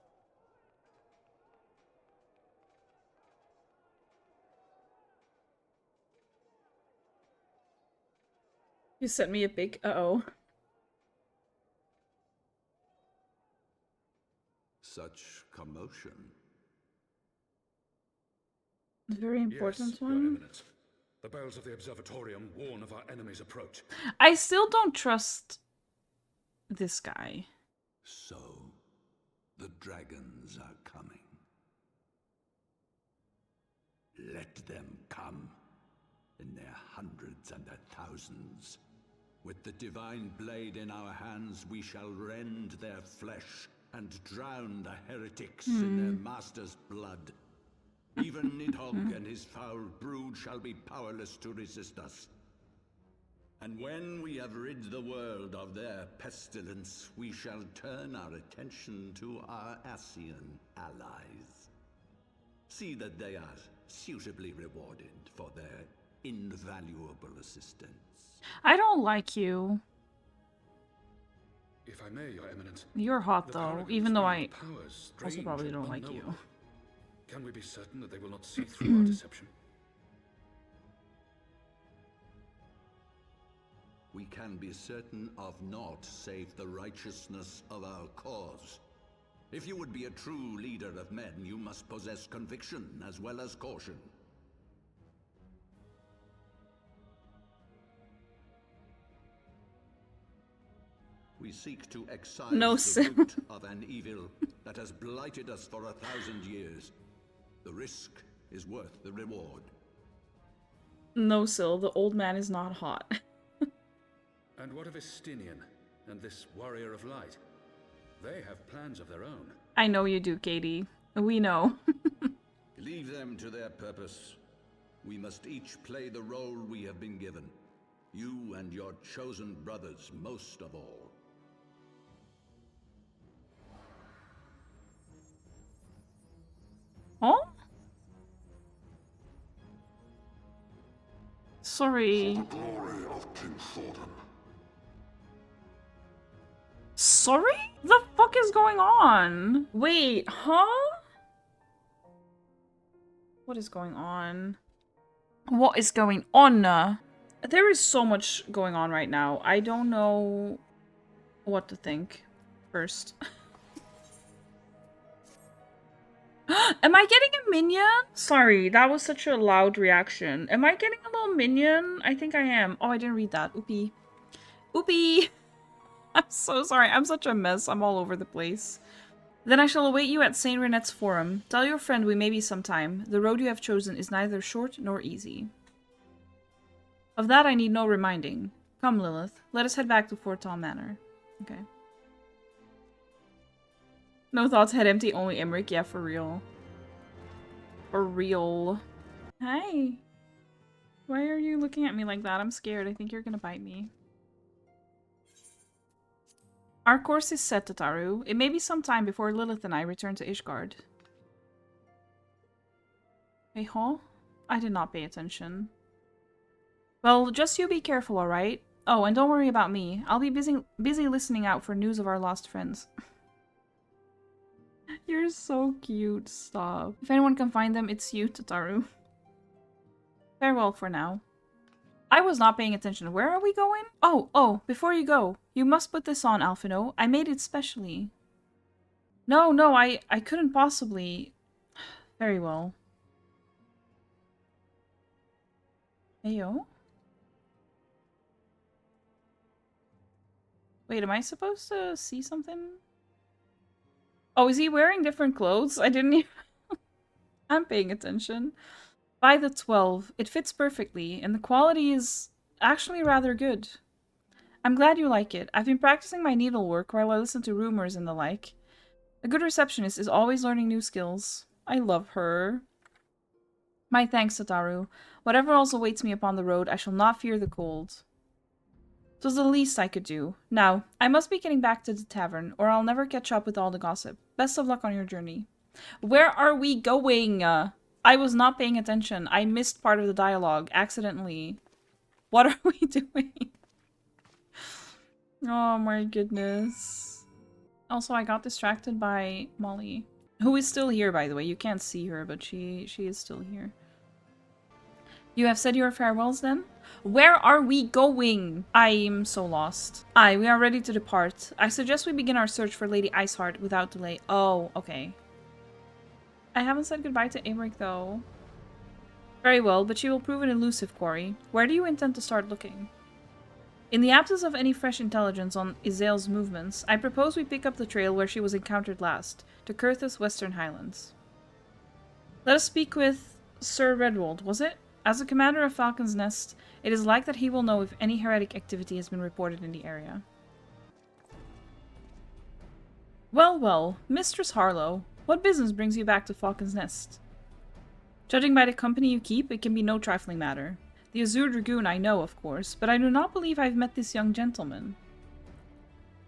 You sent me a big uh-oh. Such commotion. A very important Yes, one. Your Eminence. The bells of the observatorium warn of our enemy's approach. I still don't trust this guy. So, the dragons are coming. Let them come, in their hundreds and their thousands. With the divine blade in our hands, we shall rend their flesh and drown the heretics in their master's blood. Even Nidhogg and his foul brood shall be powerless to resist us. And when we have rid the world of their pestilence, we shall turn our attention to our Ascian allies. See that they are suitably rewarded for their invaluable assistance. I don't like you. If I may, Your Eminence. You're hot, the though, Paragons even though I wield powers also strange probably and don't like unknowable. you. Can we be certain that they will not see through our deception? We can be certain of naught save the righteousness of our cause. If you would be a true leader of men, you must possess conviction as well as caution. We seek to excise the root of an evil that has blighted us for 1,000 years. The risk is worth the reward. No, Syl, the old man is not hot. And what of Estinian and this warrior of light? They have plans of their own. I know you do, Katie. We know. Leave them to their purpose. We must each play the role we have been given. You and your chosen brothers most of all. Oh? Sorry. For the glory of King Thordan. Sorry? The fuck is going on? Wait, huh? What is going on? What is going on? There is so much going on right now. I don't know what to think first. Am I getting a minion? Sorry, that was such a loud reaction. Am I getting a little minion? I think I am. Oh, I didn't read that. Oopie. Oopie! I'm so sorry. I'm such a mess. I'm all over the place. Then I shall await you at Saint Renette's Forum. Tell your friend we may be sometime. The road you have chosen is neither short nor easy. Of that I need no reminding. Come, Lilith. Let us head back to Fortal Manor. Okay. No thoughts, head empty, only Imric. Yeah, for real. For real. Hi. Why are you looking at me like that? I'm scared. I think you're gonna bite me. Our course is set, Tataru. It may be some time before Lilith and I return to Ishgard. Hey, huh? I did not pay attention. Well, just you be careful, alright? Oh, and don't worry about me. I'll be busy listening out for news of our lost friends. You're so cute. Stop. If anyone can find them, it's you, Tataru. Farewell for now. I was not paying attention. Where are we going? Oh, before you go, you must put this on, Alphino. I made it specially. No, I couldn't possibly. Very well. Ayo? Wait, am I supposed to see something? Oh, is he wearing different clothes? I didn't even... I'm paying attention. By the 12, it fits perfectly, and the quality is actually rather good. I'm glad you like it. I've been practicing my needlework while I listen to rumors and the like. A good receptionist is always learning new skills. I love her. My thanks, Tataru. Whatever else awaits me upon the road, I shall not fear the cold. 'Twas the least I could do. Now, I must be getting back to the tavern, or I'll never catch up with all the gossip. Best of luck on your journey. Where are we going? I was not paying attention. I missed part of the dialogue, accidentally. What are we doing? Oh my goodness. Also, I got distracted by Molly, who is still here, by the way. You can't see her, but she is still here. You have said your farewells, then? Where are we going? I am so lost. Aye, we are ready to depart. I suggest we begin our search for Lady Iceheart without delay. Oh, okay. I haven't said goodbye to Aymeric, though. Very well, but she will prove an elusive quarry. Where do you intend to start looking? In the absence of any fresh intelligence on Izael's movements, I propose we pick up the trail where she was encountered last, to Curth's Western Highlands. Let us speak with Sir Redwold, was it? As the commander of Falcon's Nest, it is like that he will know if any heretic activity has been reported in the area. Well, well, Mistress Harlow, what business brings you back to Falcon's Nest? Judging by the company you keep, it can be no trifling matter. The Azure Dragoon I know, of course, but I do not believe I've met this young gentleman.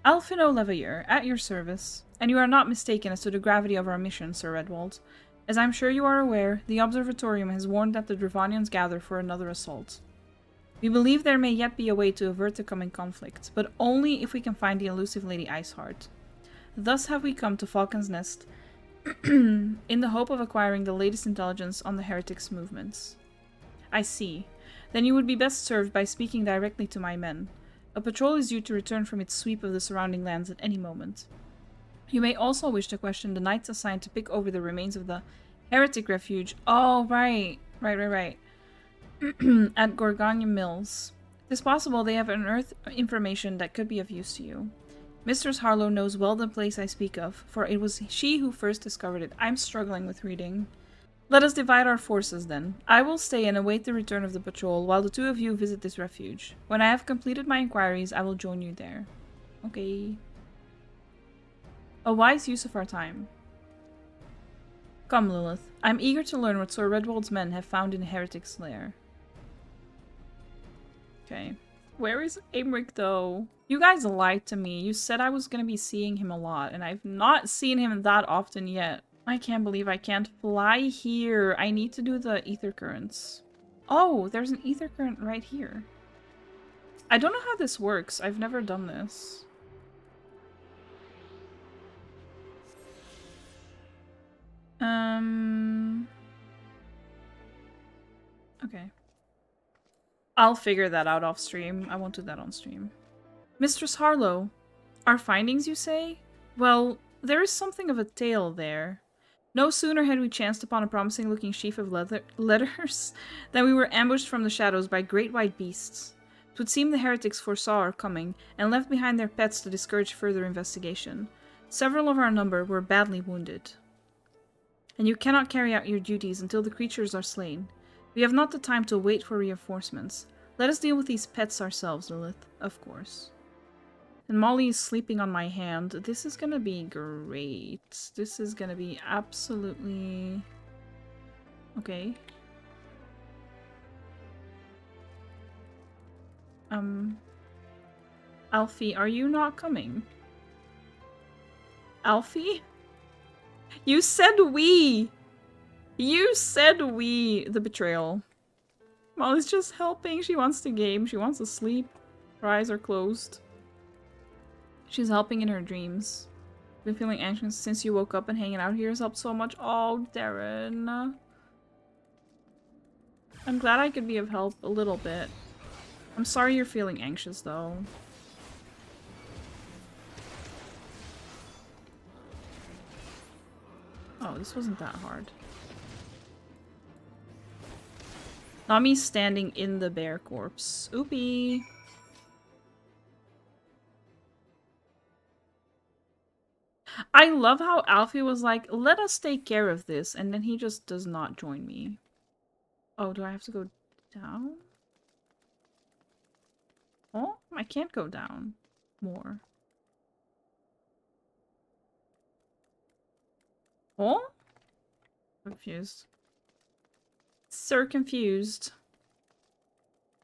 Alphino Leveilleur, at your service. And you are not mistaken as to the gravity of our mission, Sir Redwold. As I'm sure you are aware, the Observatorium has warned that the Dravanians gather for another assault. We believe there may yet be a way to avert the coming conflict, but only if we can find the elusive Lady Iceheart. Thus have we come to Falcon's Nest, in the hope of acquiring the latest intelligence on the heretics' movements. I see. Then you would be best served by speaking directly to my men. A patrol is due to return from its sweep of the surrounding lands at any moment. You may also wish to question the knights assigned to pick over the remains of the heretic refuge. Oh, right. Right. At Gorgania Mills. It is possible they have unearthed information that could be of use to you. Mistress Harlow knows well the place I speak of, for it was she who first discovered it. I'm struggling with reading. Let us divide our forces, then. I will stay and await the return of the patrol, while the two of you visit this refuge. When I have completed my inquiries, I will join you there. Okay. A wise use of our time. Come, Lilith. I'm eager to learn what Sir Redwold's men have found in Heretic's lair. Okay. Where is Aymeric, though? You guys lied to me. You said I was gonna be seeing him a lot, and I've not seen him that often yet. I can't believe I can't fly here. I need to do the ether currents. Oh, there's an ether current right here. I don't know how this works. I've never done this. Okay. I'll figure that out off stream. I won't do that on stream. Mistress Harlow, our findings, you say? Well, there is something of a tale there. No sooner had we chanced upon a promising-looking sheaf of letters than we were ambushed from the shadows by great white beasts. 'Twould seem the heretics foresaw our coming, and left behind their pets to discourage further investigation. Several of our number were badly wounded. And you cannot carry out your duties until the creatures are slain. We have not the time to wait for reinforcements. Let us deal with these pets ourselves, Lilith, of course. And Molly is sleeping on my hand. This is gonna be great. This is gonna be absolutely... Okay. Alfie, are you not coming? Alfie? You said we! You said we! The betrayal. Molly's just helping. She wants to game. She wants to sleep. Her eyes are closed. She's helping in her dreams. Been feeling anxious since you woke up, and hanging out here has helped so much. Oh, Darren. I'm glad I could be of help a little bit. I'm sorry you're feeling anxious, though. Oh, this wasn't that hard. Not me standing in the bear corpse. Oopie. I love how Alfie was like, let us take care of this, and then he just does not join me. Oh, do I have to go down? Oh, I can't go down more. Oh? Confused. So confused.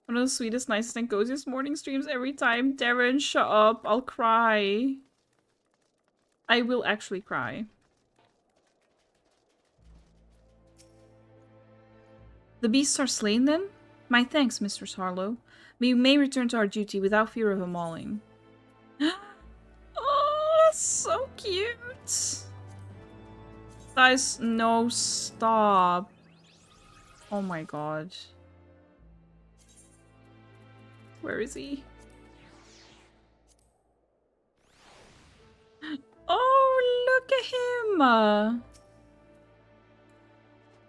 One of the sweetest, nicest, and coziest morning streams every time. Darren, shut up. I'll cry. I will actually cry. The beasts are slain then? My thanks, Mistress Harlow. We may return to our duty without fear of a mauling. Oh, so cute! Guys, no, stop. Oh my god. Where is he? Oh, look at him!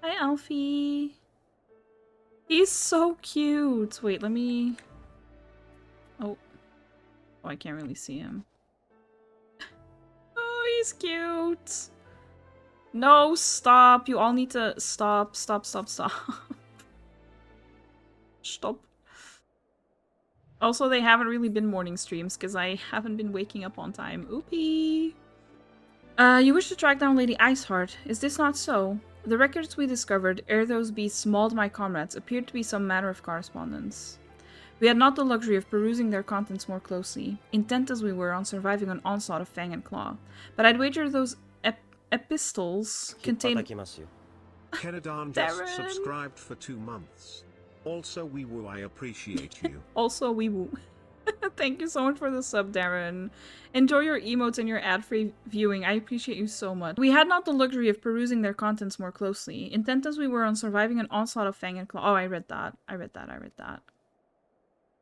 Hi, Alfie. He's so cute. Wait, let me... Oh. Oh, I can't really see him. Oh, he's cute. No, stop. You all need to stop, stop, stop, stop. Stop. Also, they haven't really been morning streams because I haven't been waking up on time. Oopie. You wish to track down Lady Iceheart. Is this not so? The records we discovered, ere those beasts mauled my comrades, appeared to be some matter of correspondence. We had not the luxury of perusing their contents more closely, intent as we were on surviving an onslaught of fang and claw. But I'd wager those epistles contain... Kenadan just subscribed for 2 months. Also, wee woo, I appreciate you. Also, wee woo. Thank you so much for the sub, Darren. Enjoy your emotes and your ad-free viewing. I appreciate you so much. We had not the luxury of perusing their contents more closely, intent as we were on surviving an onslaught of fang and claw. Oh, I read that. I read that.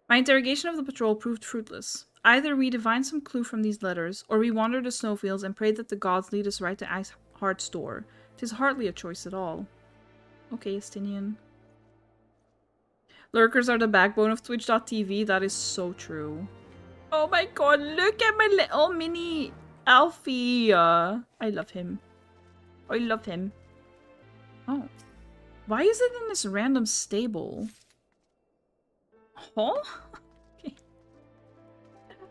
My interrogation of the patrol proved fruitless. Either we divined some clue from these letters, or we wandered the snowfields and prayed that the gods lead us right to Iceheart's door. 'Tis hardly a choice at all. Okay, Estinian. Lurkers are the backbone of Twitch.tv. That is so true. Oh my god, look at my little mini Alfie. I love him. I love him. Oh. Why is it in this random stable? Huh? Okay.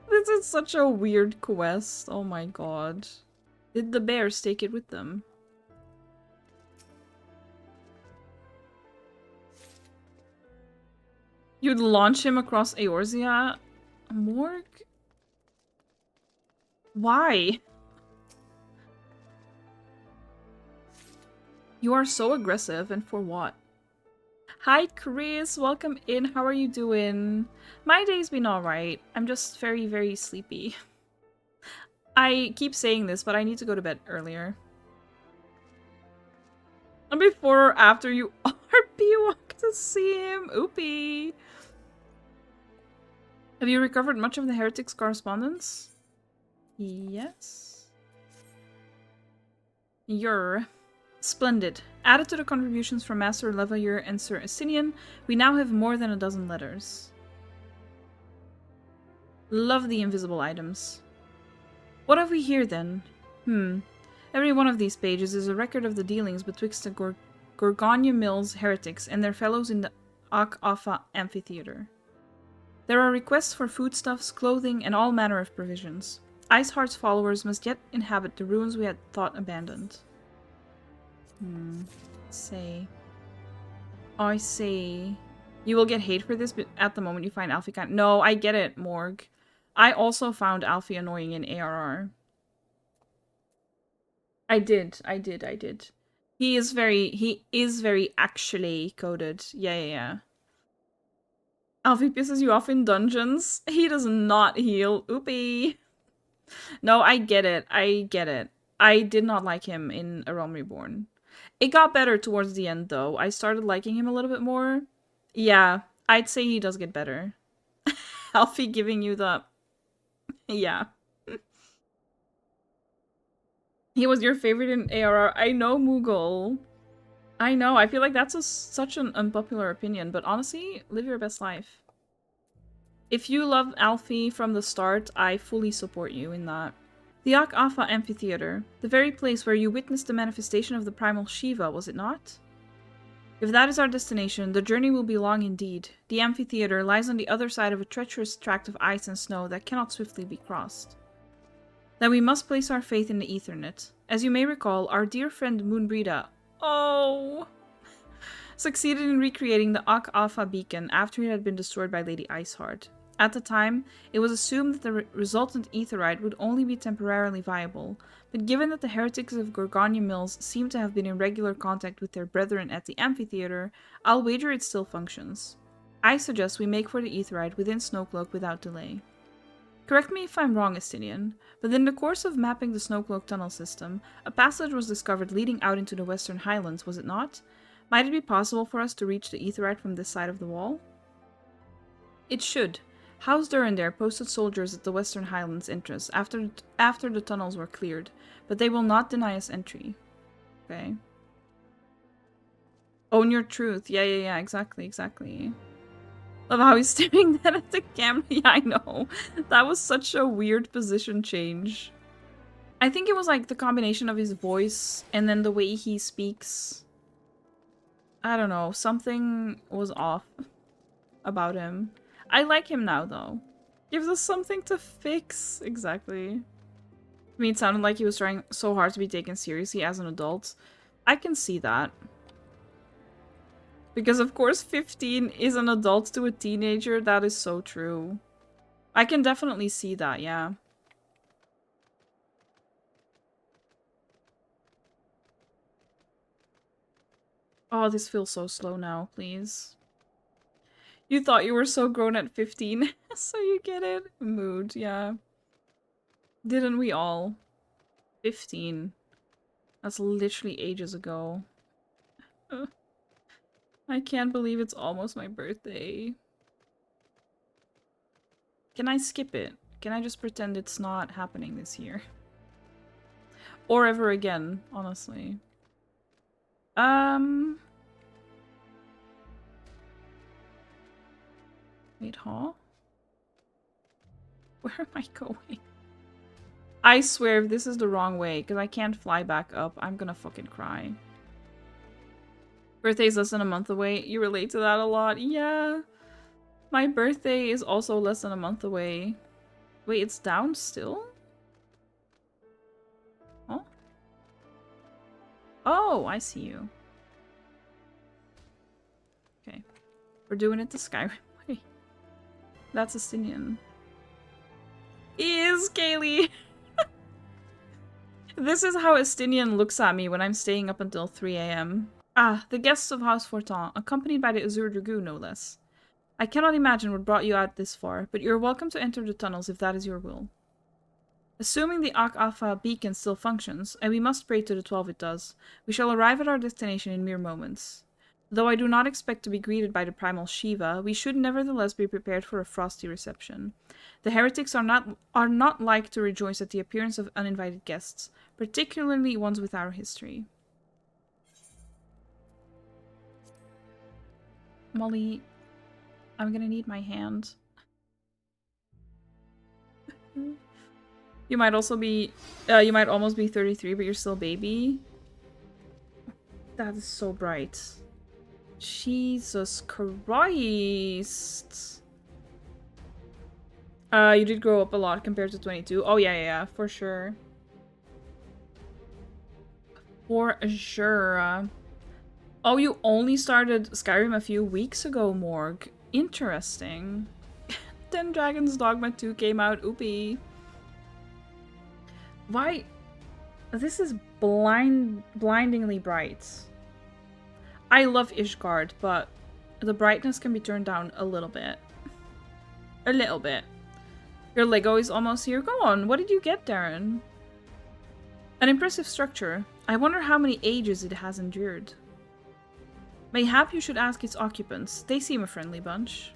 This is such a weird quest. Oh my god. Did the bears take it with them? You'd launch him across Eorzea? Morg? Why? You are so aggressive, and for what? Hi Chris, welcome in. How are you doing? My day's been alright. I'm just very, very sleepy. I keep saying this, but I need to go to bed earlier. And before or after you RP walk to see him? Oopie. Have you recovered much of the heretics' correspondence? Yes. You're splendid. Added to the contributions from Master Levayer and Sir Estinian, we now have more than a dozen letters. Love the invisible items. What have we here then? Every one of these pages is a record of the dealings betwixt the Gorgonia Mills heretics and their fellows in the Out the Amphitheatre. There are requests for foodstuffs, clothing, and all manner of provisions. Iceheart's followers must yet inhabit the ruins we had thought abandoned. Say. I say. You will get hate for this, but at the moment you find Alfie kind. No, I get it, Morg. I also found Alfie annoying in ARR. I did. He is very actually coded. Yeah. Alfie pisses you off in dungeons. He does not heal. Oopie. No, I get it. I did not like him in A Realm Reborn. It got better towards the end, though. I started liking him a little bit more. Yeah, I'd say he does get better. Alfie giving you the... Yeah. He was your favorite in ARR. I know, Moogle. I know, I feel like that's such an unpopular opinion, but honestly, live your best life. If you love Alfie from the start, I fully support you in that. The Out the Amphitheatre, the very place where you witnessed the manifestation of the primal Shiva, was it not? If that is our destination, the journey will be long indeed. The amphitheatre lies on the other side of a treacherous tract of ice and snow that cannot swiftly be crossed. Then we must place our faith in the Ethernet. As you may recall, our dear friend Moonbrida succeeded in recreating the Ak Alpha beacon after it had been destroyed by Lady Iceheart. At the time, it was assumed that the resultant aetherite would only be temporarily viable, but given that the heretics of Gorgonia Mills seem to have been in regular contact with their brethren at the amphitheatre, I'll wager it still functions. I suggest we make for the aetherite within Snowcloak without delay. Correct me if I'm wrong, Estinian, but in the course of mapping the Snowcloak tunnel system, a passage was discovered leading out into the Western Highlands, was it not? Might it be possible for us to reach the aetherite from this side of the wall? It should. House Durin there posted soldiers at the Western Highlands entrance after the tunnels were cleared, but they will not deny us entry. Okay. Own your truth. Yeah, exactly. Love how he's staring that at the camera. Yeah, I know. That was such a weird position change. I think it was like the combination of his voice and then the way he speaks. I don't know. Something was off about him. I like him now, though. Gives us something to fix. Exactly. I mean, it sounded like he was trying so hard to be taken seriously as an adult. I can see that. Because, of course, 15 is an adult to a teenager. That is so true. I can definitely see that, yeah. Oh, this feels so slow now, please. You thought you were so grown at 15, so you get it? Mood, yeah. Didn't we all? 15. That's literally ages ago. I can't believe it's almost my birthday. Can I skip it? Can I just pretend it's not happening this year? Or ever again, honestly. Wait, huh? Where am I going? I swear if this is the wrong way, because I can't fly back up, I'm gonna fucking cry. Birthday's less than a month away. You relate to that a lot. Yeah. My birthday is also less than a month away. Wait, it's down still? Huh? Oh, I see you. Okay. We're doing it the Skyrim way. That's Estinian. Is Kaylee. This is how Estinian looks at me when I'm staying up until 3 AM. Ah, the guests of House Fortin, accompanied by the Azure Dragoon, no less. I cannot imagine what brought you out this far, but you're welcome to enter the tunnels if that is your will. Assuming the Ak Alpha beacon still functions, and we must pray to the 12 it does, we shall arrive at our destination in mere moments. Though I do not expect to be greeted by the primal Shiva, we should nevertheless be prepared for a frosty reception. The heretics are not like to rejoice at the appearance of uninvited guests, particularly ones with our history. Molly, I'm gonna need my hand. You might also be, you might almost be 33, but you're still a baby. That is so bright. Jesus Christ. You did grow up a lot compared to 22. Oh, yeah, for sure. For sure. Oh, you only started Skyrim a few weeks ago, Morg. Interesting. Then Dragon's Dogma 2 came out. Oopie. Why? This is blindingly bright. I love Ishgard, but the brightness can be turned down a little bit. A little bit. Your Lego is almost here. Go on, what did you get, Darren? An impressive structure. I wonder how many ages it has endured. Mayhap you should ask its occupants. They seem a friendly bunch.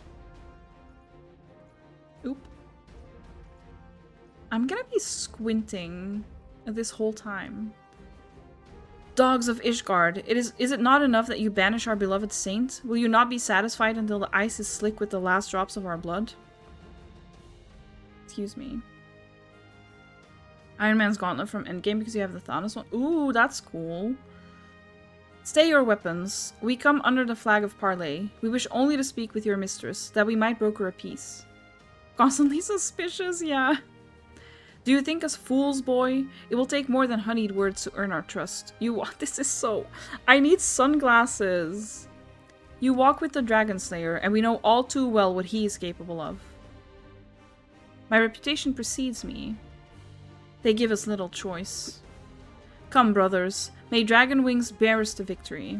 Oop. I'm gonna be squinting this whole time. Dogs of Ishgard, is it not enough that you banish our beloved saint? Will you not be satisfied until the ice is slick with the last drops of our blood? Excuse me. Iron Man's gauntlet from Endgame because you have the Thanos one. Ooh, that's cool. Stay your weapons. We come under the flag of parley. We wish only to speak with your mistress, that we might broker a peace. Constantly suspicious, yeah. Do you think us fools, boy? It will take more than honeyed words to earn our trust. This is so... I need sunglasses. You walk with the Dragon Slayer, and we know all too well what he is capable of. My reputation precedes me. They give us little choice. Come, brothers. May Dragon Wings bear us to victory.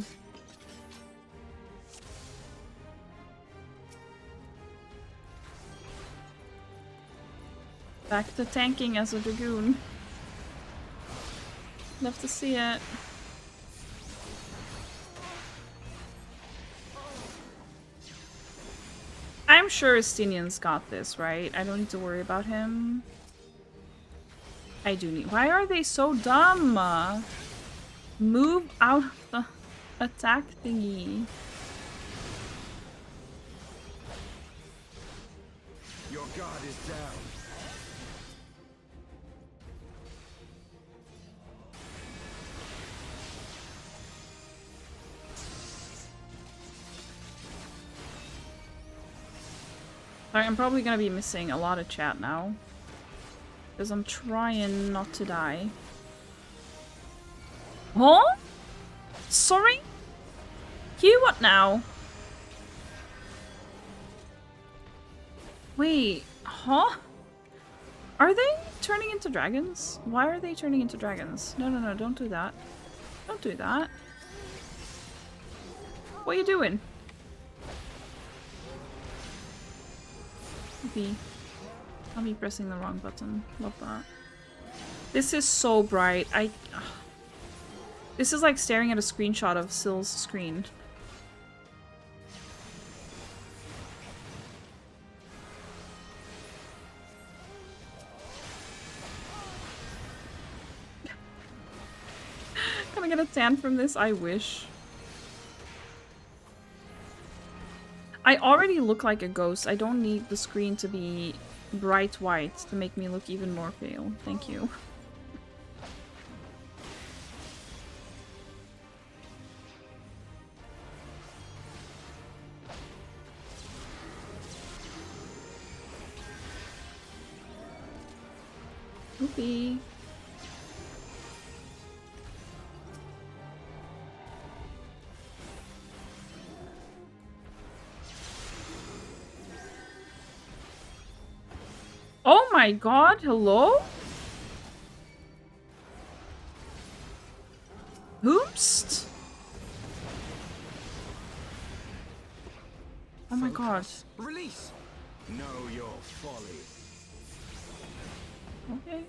Back to tanking as a Dragoon. Love to see it. I'm sure Estinian's got this, right? I don't need to worry about him. I do need... Why are they so dumb? Move out of the attack thingy. Your guard is down. Sorry, I'm probably gonna be missing a lot of chat now. Because I'm trying not to die. Huh? Sorry? You what now? Wait, huh? Are they turning into dragons? Why are they turning into dragons? No, no, no, don't do that. Don't do that. What are you doing? I'll be pressing the wrong button. Love that. This is so bright. This is like staring at a screenshot of Sill's screen. Can I get a tan from this? I wish. I already look like a ghost. I don't need the screen to be bright white to make me look even more pale. Thank you. Oopie. Oh my god, hello? Oops. Oh my god. Release. Know your folly. Okay.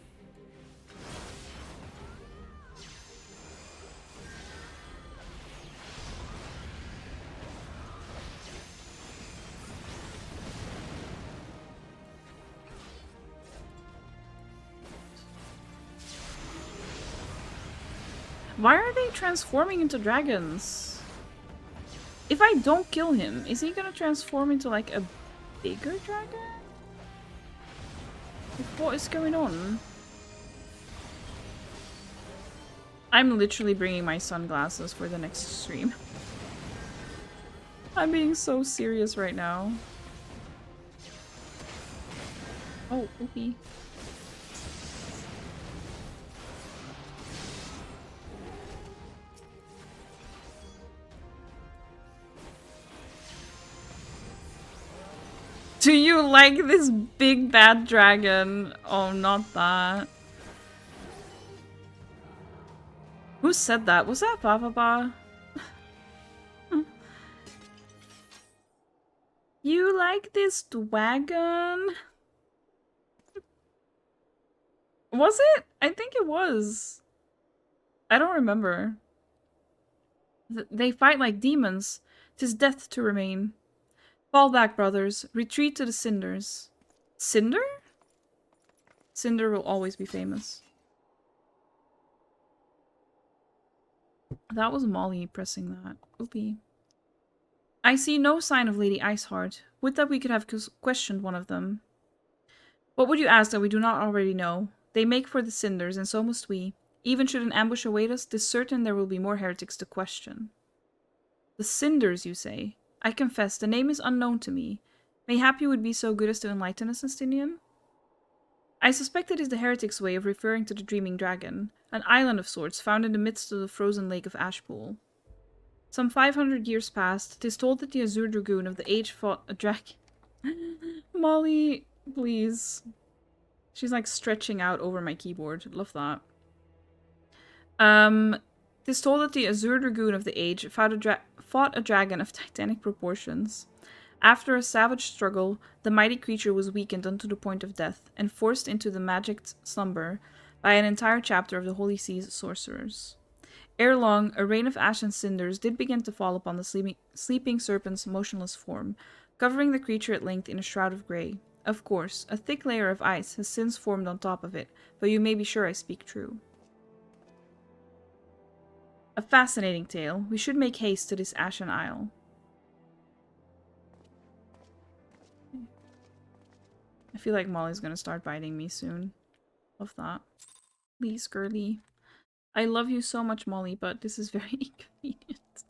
Why are they transforming into dragons? If I don't kill him, is he gonna transform into like a bigger dragon? Like, what is going on? I'm literally bringing my sunglasses for the next stream. I'm being so serious right now. Oh, oopie. Do you like this big bad dragon? Oh, not that. Who said that? Was that Baba? You like this dragon? Was it? I think it was. I don't remember. They fight like demons. 'Tis death to remain. Fall back, brothers. Retreat to the cinders. Cinder? Cinder will always be famous. That was Molly pressing that. Oopie. I see no sign of Lady Iceheart. Would that we could have questioned one of them. What would you ask that we do not already know? They make for the cinders, and so must we. Even should an ambush await us, 'tis certain there will be more heretics to question. The cinders, you say? I confess, the name is unknown to me. Mayhap you would be so good as to enlighten us, Estinian? I suspect it is the heretic's way of referring to the Dreaming Dragon, an island of sorts found in the midst of the frozen lake of Ashpool. Some 500 years past, 'tis told that the Azure Dragoon of the age fought a dragon. Molly, please. She's like stretching out over my keyboard. Love that. 'Tis told that the Azure Dragoon of the age fought a dragon of titanic proportions. After a savage struggle, the mighty creature was weakened unto the point of death, and forced into the magicked slumber by an entire chapter of the Holy Sea's sorcerers. Ere long, a rain of ash and cinders did begin to fall upon the sleeping serpent's motionless form, covering the creature at length in a shroud of grey. Of course, a thick layer of ice has since formed on top of it, but you may be sure I speak true. A fascinating tale. We should make haste to this Ashen Isle. I feel like Molly's gonna start biting me soon. Love that. Please, girly. I love you so much, Molly, but this is very inconvenient.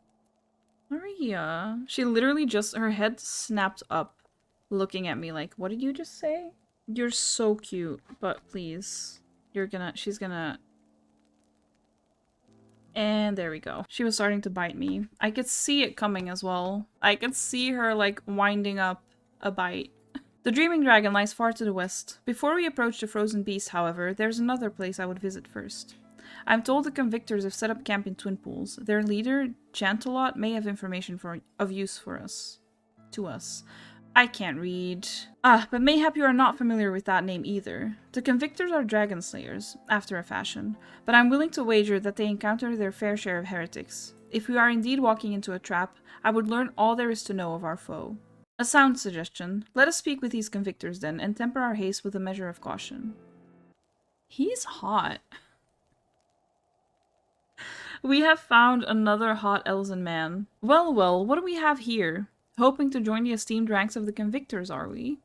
Maria. She literally just, her head snapped up, looking at me like, what did you just say? You're so cute, but please. She's gonna... And there we go. She was starting to bite me. I could see it coming as well. I could see her, like, winding up a bite. The Dreaming Dragon lies far to the west. Before we approach the Frozen Beast, however, there's another place I would visit first. I'm told the convictors have set up camp in Twin Pools. Their leader, Jantalot, may have information of use for us. To us. I can't read. But mayhap you are not familiar with that name either. The convictors are dragon slayers, after a fashion, but I'm willing to wager that they encounter their fair share of heretics. If we are indeed walking into a trap, I would learn all there is to know of our foe. A sound suggestion. Let us speak with these convictors then, and temper our haste with a measure of caution. He's hot. We have found another hot Elzen man. Well, well, what do we have here? Hoping to join the esteemed ranks of the convictors, are we?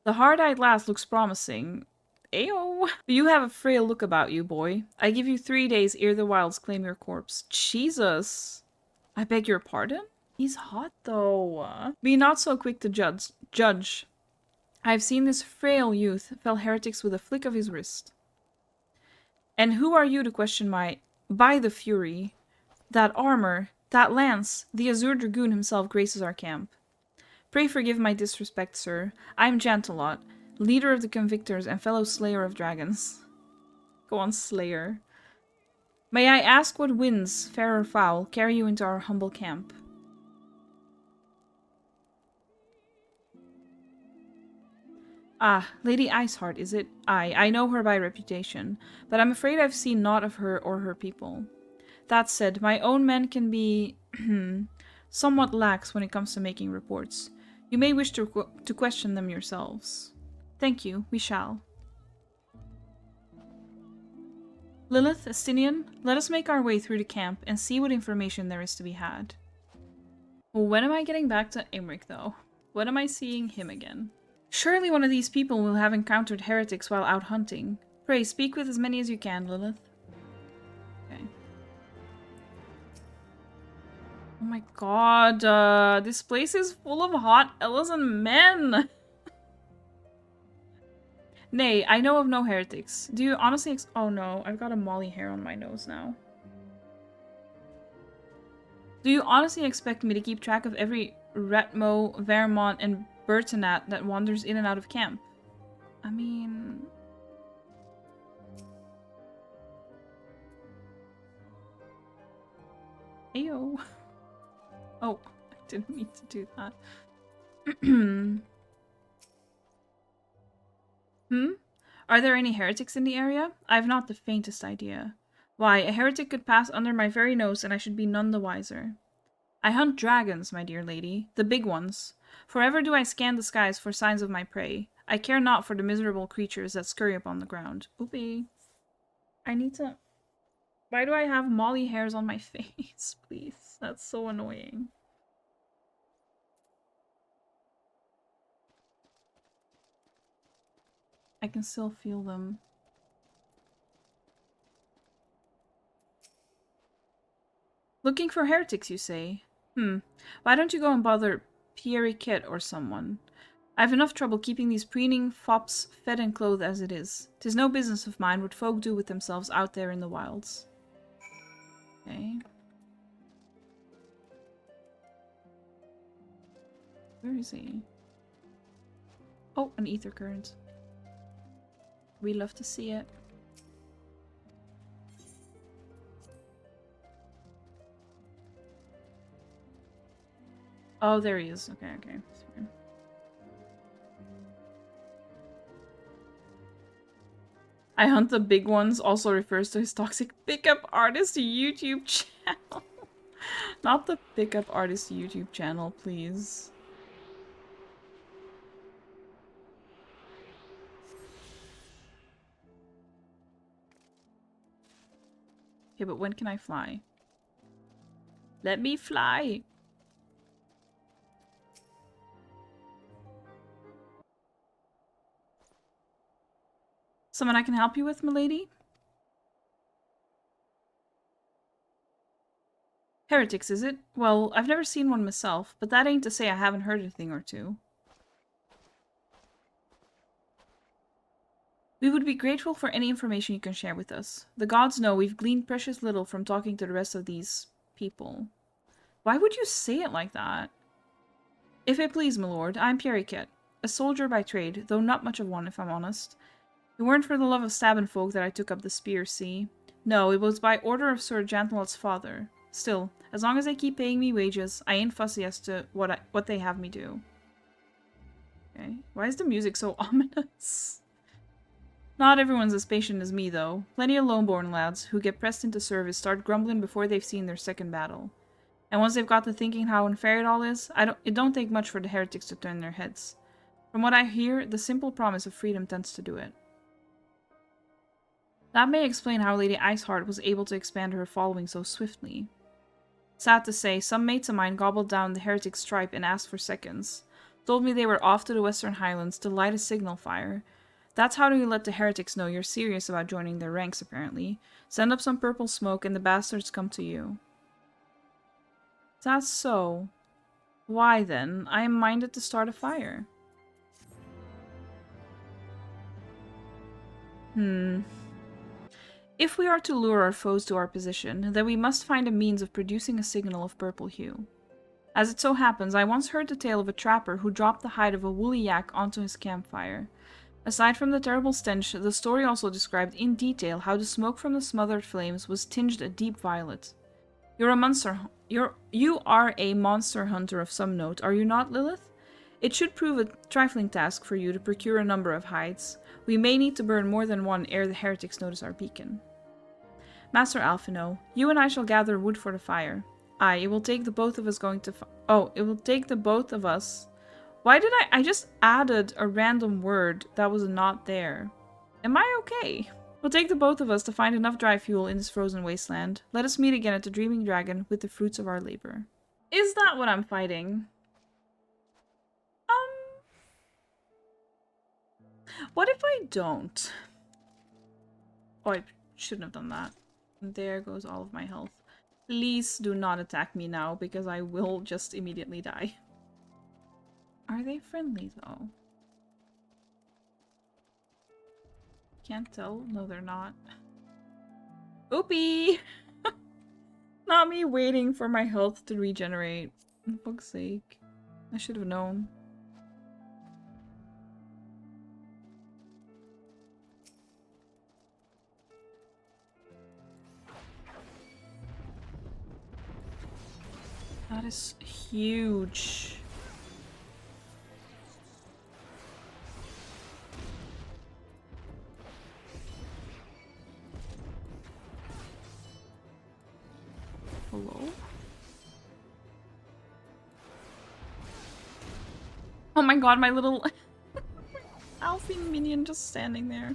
The hard-eyed lass looks promising. Ayo! You have a frail look about you, boy. I give you 3 days ere the wilds claim your corpse. Jesus! I beg your pardon? He's hot, though. Be not so quick to judge. I've seen this frail youth fell heretics with a flick of his wrist. And who are you to question my... By the Fury. That armor, that lance, the Azure Dragoon himself graces our camp. Pray forgive my disrespect, sir. I am Jantalot, leader of the convictors and fellow slayer of dragons. Go on, slayer. May I ask what winds, fair or foul, carry you into our humble camp? Ah, Lady Iceheart, is it? Aye, I know her by reputation, but I'm afraid I've seen naught of her or her people. That said, my own men can be somewhat lax when it comes to making reports. You may wish to question them yourselves. Thank you, we shall. Lilith, Estinian, let us make our way through the camp and see what information there is to be had. When am I getting back to Imric, though? When am I seeing him again? Surely one of these people will have encountered heretics while out hunting. Pray, speak with as many as you can, Lilith. Okay. Oh my god, this place is full of hot Elzen men! Nay, I know of no heretics. Do you honestly oh no, I've got a Molly hair on my nose now. Do you honestly expect me to keep track of every Retmo, Vermont, and Bertinat that wanders in and out of camp? I mean... Ayo. Oh, I didn't mean to do that. Are there any heretics in the area? I have not the faintest idea. Why, a heretic could pass under my very nose and I should be none the wiser. I hunt dragons, my dear lady, the big ones. Forever do I scan the skies for signs of my prey. I care not for the miserable creatures that scurry upon the ground. Oopie. I need to Why do I have molly hairs on my face? Please. That's so annoying. I can still feel them. Looking for heretics, you say? Why don't you go and bother Pierre Kit or someone? I have enough trouble keeping these preening fops fed and clothed as it is. 'Tis no business of mine what folk do with themselves out there in the wilds. Okay. Where is he? Oh, an ether current. We love to see it. Oh, there he is. Okay, okay. Sorry. I hunt the big ones also refers to his toxic pickup artist YouTube channel. Not the pickup artist YouTube channel, please. Okay, but when can I fly? Let me fly! Someone I can help you with, milady? Heretics, is it? Well, I've never seen one myself, but that ain't to say I haven't heard a thing or two. We would be grateful for any information you can share with us. The gods know we've gleaned precious little from talking to the rest of these people. Why would you say it like that? If it please, my lord, I'm Pierre Kit, a soldier by trade, though not much of one, if I'm honest. It weren't for the love of stabbing folk that I took up the spear, see? No, it was by order of Sir Jantelot's father. Still, as long as they keep paying me wages, I ain't fussy as to what they have me do. Okay, why is the music so ominous? Not everyone's as patient as me, though. Plenty of lone-born lads who get pressed into service start grumbling before they've seen their second battle. And once they've got to thinking how unfair it all is, it don't take much for the heretics to turn their heads. From what I hear, the simple promise of freedom tends to do it. That may explain how Lady Iceheart was able to expand her following so swiftly. Sad to say, some mates of mine gobbled down the heretic stripe and asked for seconds. Told me they were off to the Western Highlands to light a signal fire. That's how you let the heretics know you're serious about joining their ranks, apparently. Send up some purple smoke and the bastards come to you. That's so. Why then? I am minded to start a fire. If we are to lure our foes to our position, then we must find a means of producing a signal of purple hue. As it so happens, I once heard the tale of a trapper who dropped the hide of a woolly yak onto his campfire. Aside from the terrible stench, the story also described in detail how the smoke from the smothered flames was tinged a deep violet. You are a monster hunter of some note, are you not, Lilith? It should prove a trifling task for you to procure a number of hides. We may need to burn more than one ere the heretics notice our beacon. Master Alphino, you and I shall gather wood for the fire. Aye, it will take the both of us it will take the both of us. Why did I just added a random word that was not there. Am I okay? It will take the both of us to find enough dry fuel in this frozen wasteland. Let us meet again at the Dreaming Dragon with the fruits of our labor. Is that what I'm fighting? What if I don't? Oh, I shouldn't have done that. There goes all of my health. Please do not attack me now, because I will just immediately die. Are they friendly, though? Can't tell. No, they're not. Oopie! Not me waiting for my health to regenerate. For fuck's sake. I should have known. That is huge. Hello? Oh my god, my little Alfie minion just standing there.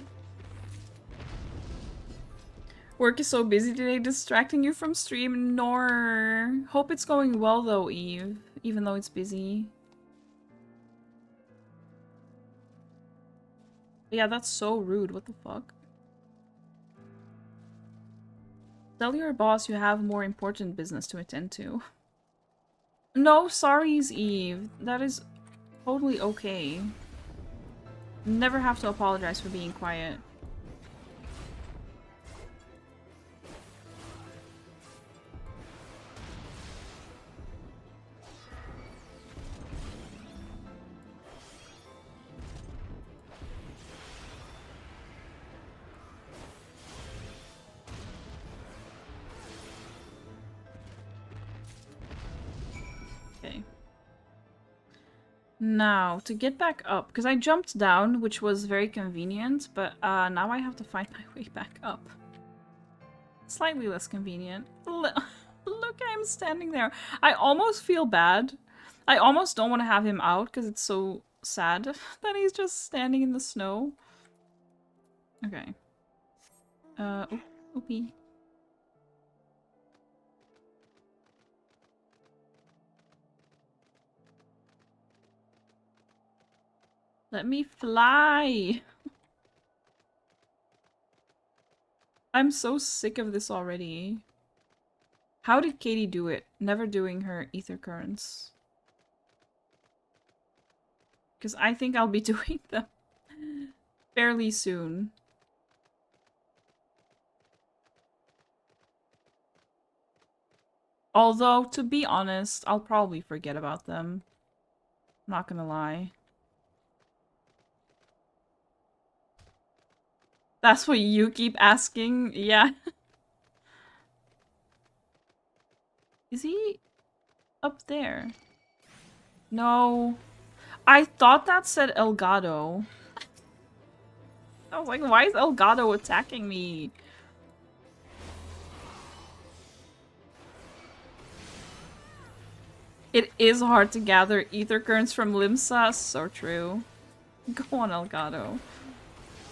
Work is so busy today, distracting you from stream. Nor. Hope it's going well though, Eve. Even though it's busy. Yeah, that's so rude. What the fuck? Tell your boss you have more important business to attend to. No sorries, Eve. That is totally okay. Never have to apologize for being quiet. Okay. Now, to get back up, because I jumped down, which was very convenient, but now I have to find my way back up. Slightly less convenient. Look, I'm standing there. I almost feel bad. I almost don't want to have him out, because it's so sad that he's just standing in the snow. Okay. Oopie. Let me fly! I'm so sick of this already. How did Katie do it? Never doing her ether currents. Because I think I'll be doing them fairly soon. Although, to be honest, I'll probably forget about them. Not gonna lie. That's what you keep asking? Yeah. Is he up there? No. I thought that said Elgato. I was like, why is Elgato attacking me? It is hard to gather ether currents from Limsa. So true. Go on, Elgato.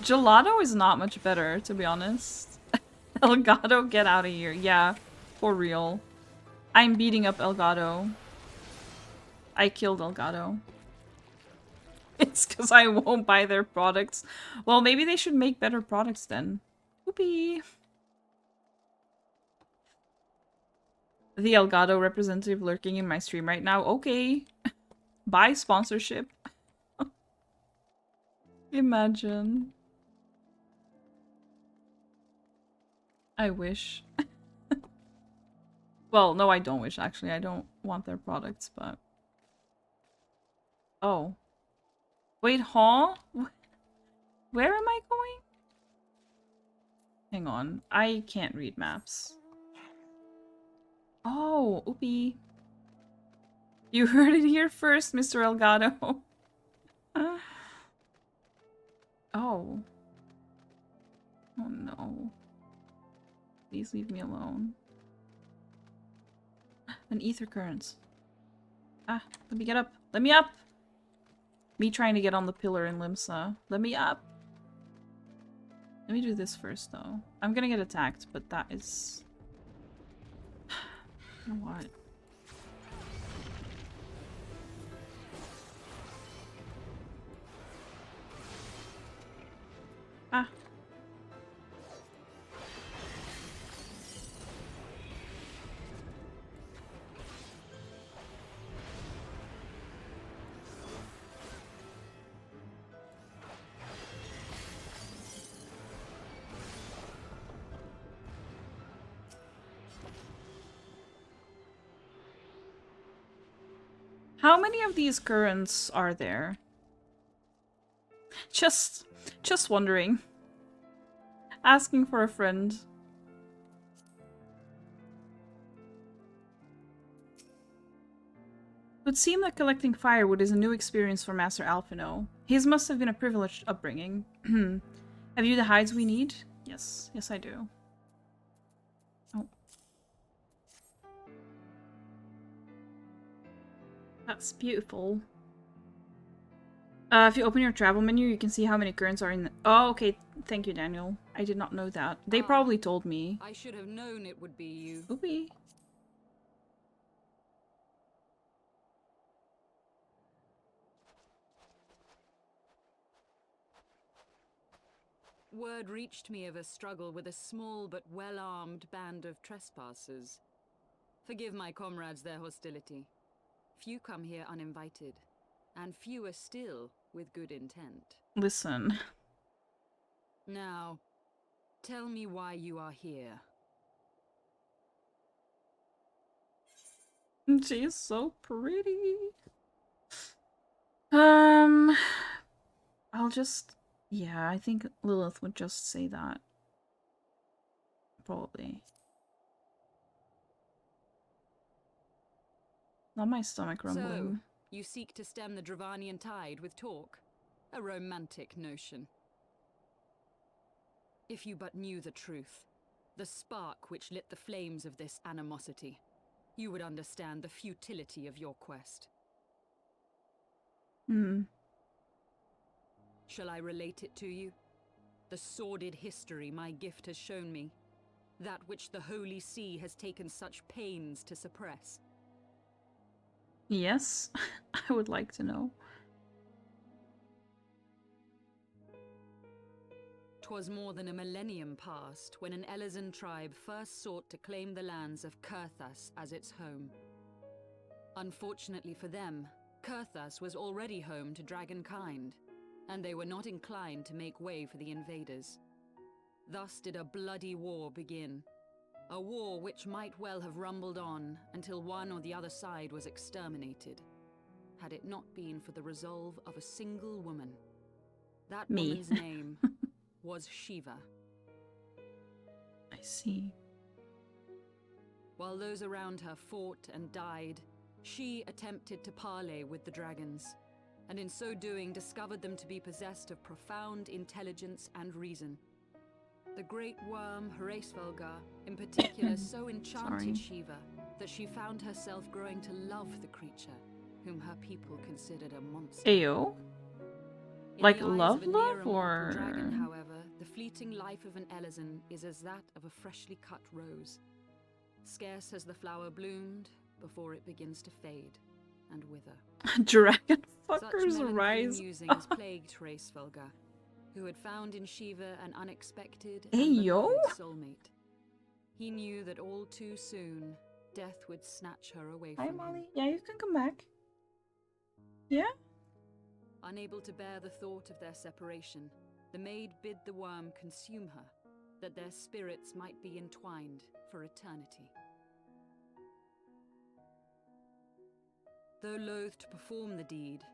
Gelato is not much better, to be honest. Elgato, get out of here. Yeah, for real. I'm beating up Elgato. I killed Elgato. It's because I won't buy their products. Well, maybe they should make better products then. Whoopee. The Elgato representative lurking in my stream right now. Okay. Buy sponsorship. Imagine. I wish. Well, no, I don't wish, actually. I don't want their products, but... Oh. Wait, huh? Where am I going? Hang on. I can't read maps. Oh, oopie. You heard it here first, Mr. Elgato. Oh. Oh no. Please leave me alone. An ether current. Ah, let me get up. Let me up! Me trying to get on the pillar in Limsa. Let me up! Let me do this first, though. I'm gonna get attacked, but that is... You know what? Ah. How many of these currents are there? Just wondering. Asking for a friend. It would seem that collecting firewood is a new experience for Master Alphino. His must have been a privileged upbringing. Have you the hides we need? Yes. Yes, I do. Oh. That's beautiful. If you open your travel menu, you can see how many currents are in the... Oh, okay. Thank you, Daniel. I did not know that. They probably told me. I should have known it would be you. Oopie. Word reached me of a struggle with a small but well-armed band of trespassers. Forgive my comrades their hostility. Few come here uninvited, and fewer still with good intent. Listen. Now, tell me why you are here. She is so pretty. I'll just... Yeah, I think Lilith would just say that. Probably. Not my stomach rumbling. So, you seek to stem the Dravanian tide with talk? A romantic notion. If you but knew the truth, the spark which lit the flames of this animosity, you would understand the futility of your quest. Shall I relate it to you? The sordid history my gift has shown me. That which the Holy See has taken such pains to suppress. Yes, I would like to know. 'Twas more than a millennium past when an Elezen tribe first sought to claim the lands of Kurthas as its home. Unfortunately for them, Kurthas was already home to dragonkind, and they were not inclined to make way for the invaders. Thus did a bloody war begin. A war which might well have rumbled on until one or the other side was exterminated, had it not been for the resolve of a single woman. That woman's name was Shiva. I see. While those around her fought and died, she attempted to parley with the dragons, and in so doing discovered them to be possessed of profound intelligence and reason. The great worm Heavensward in particular so enchanted Shiva that she found herself growing to love the creature, whom her people considered a monster. Ayo? Like love, or... Dragon, however, the fleeting life of an Elezen is as that of a freshly cut rose. Scarce has the flower bloomed before it begins to fade and wither. Dragon Such fuckers melancholy rise. musings plagued Heavensward, who had found in Shiva an unexpected Hey, and yo. beloved soulmate. He knew that all too soon, death would snatch her away Hi, from Molly. him. Yeah, you can come back. Yeah? Unable to bear the thought of their separation, the maid bid the worm consume her, that their spirits might be entwined for eternity. Though loath to perform the deed,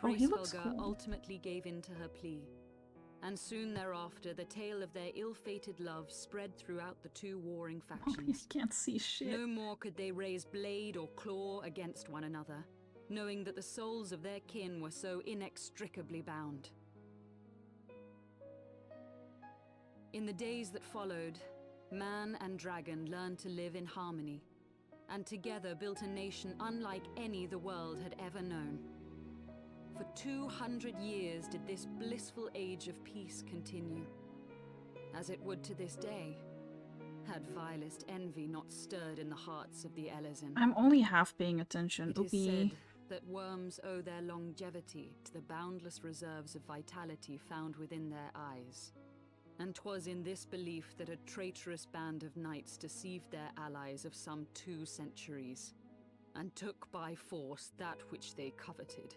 Oh, he looks Heavensward cool. ultimately gave in to her plea, and soon thereafter the tale of their ill-fated love spread throughout the two warring You factions. can't see shit. No more could they raise blade or claw against one another, knowing that the souls of their kin were so inextricably bound. In the days that followed, man and dragon learned to live in harmony, and together built a nation unlike any the world had ever known. For 200 years did this blissful age of peace continue, as it would to this day, had vilest envy not stirred in the hearts of the Elezen. I'm only half paying attention. It is said Oopie. that worms owe their longevity to the boundless reserves of vitality found within their eyes. And 'twas in this belief that a traitorous band of knights deceived their allies of some 2 centuries, and took by force that which they coveted.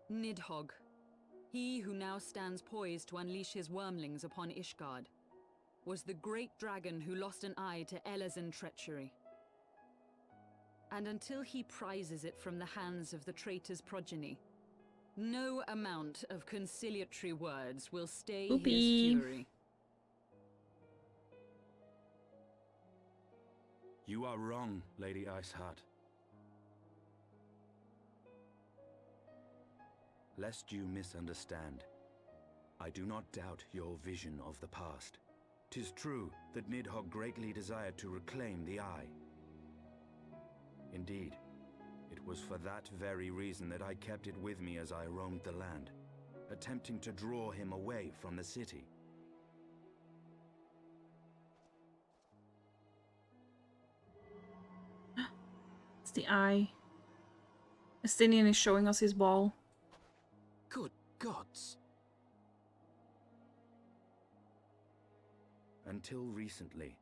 Nidhogg, he who now stands poised to unleash his wormlings upon Ishgard, was the great dragon who lost an eye to Elezen treachery. And until he prizes it from the hands of the traitor's progeny, no amount of conciliatory words will stay his fury. You are wrong, Lady Iceheart. Lest you misunderstand, I do not doubt your vision of the past. 'Tis true that Nidhogg greatly desired to reclaim the Eye. Indeed, it was for that very reason that I kept it with me as I roamed the land, attempting to draw him away from the city. It's the eye. Estinian is showing us his ball. Good gods. Until recently,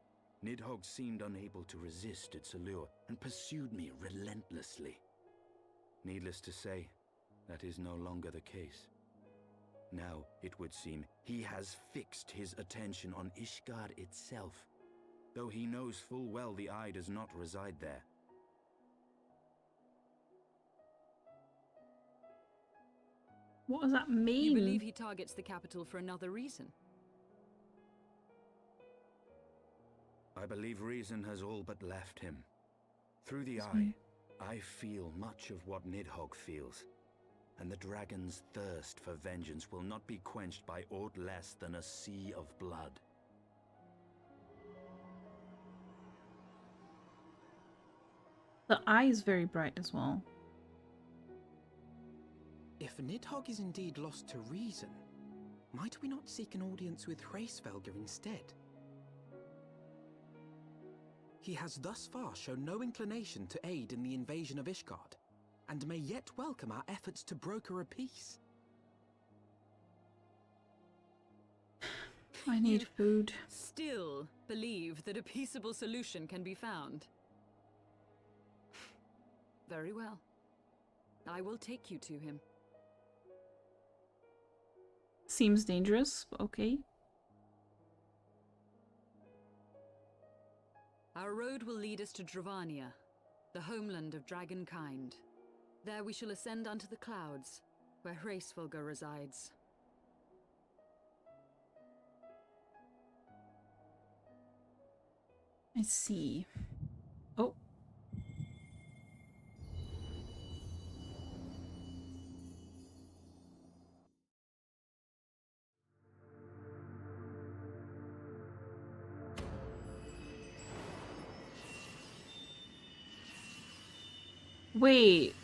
Nidhogg seemed unable to resist its allure and pursued me relentlessly. Needless to say, that is no longer the case. Now, it would seem, he has fixed his attention on Ishgard itself, though he knows full well the eye does not reside there. What does that mean? You believe he targets the capital for another reason? I believe reason has all but left him. Through the eye, I feel much of what Nidhogg feels, and the dragon's thirst for vengeance will not be quenched by aught less than a sea of blood. The eye is very bright as well. If Nidhogg is indeed lost to reason, might we not seek an audience with Hraesvelgr instead? He has thus far shown no inclination to aid in the invasion of Ishgard, and may yet welcome our efforts to broker a peace. I need food. Still believe that a peaceable solution can be found? Very well. I will take you to him. Seems dangerous, but okay. Our road will lead us to Dravania, the homeland of dragonkind. There we shall ascend unto the clouds, where Hraesvelgr resides. I see. Oh. Wait.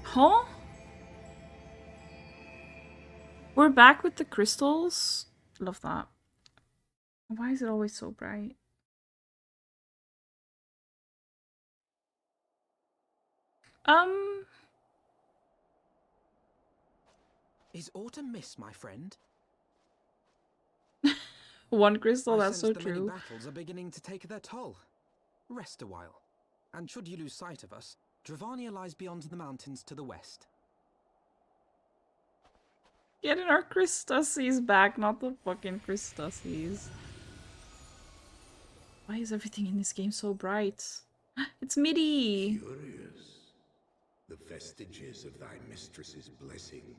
Huh? We're back with the crystals. Love that. Why is it always so bright? Is Autumn Mist, my friend? One crystal, I that's so sense the many true. battles are beginning to take their toll. Rest a while. And should you lose sight of us, Dravania lies beyond the mountains to the west. Getting our Christuses back, not the fucking Christuses. Why is everything in this game so bright? It's MIDI! Curious. The vestiges of thy mistress's blessing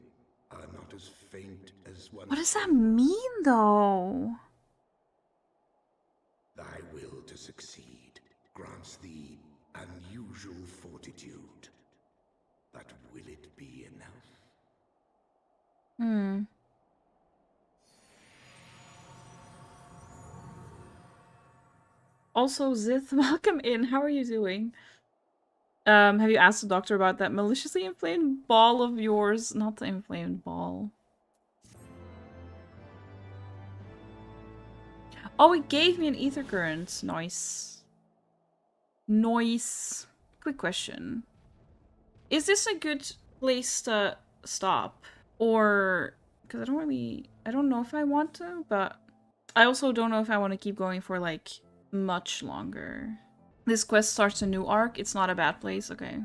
are not as faint as one. What does that mean, though? Thy will to succeed grants thee unusual fortitude. But will it be enough? Also, Zith, welcome in. How are you doing? Have you asked the doctor about that maliciously inflamed ball of yours? Not the inflamed ball. Oh, it gave me an ether current. Nice. Nice. Quick question. Is this a good place to stop? Or... because I don't know if I want to, but... I also don't know if I want to keep going for, like, much longer. This quest starts a new arc. It's not a bad place. Okay.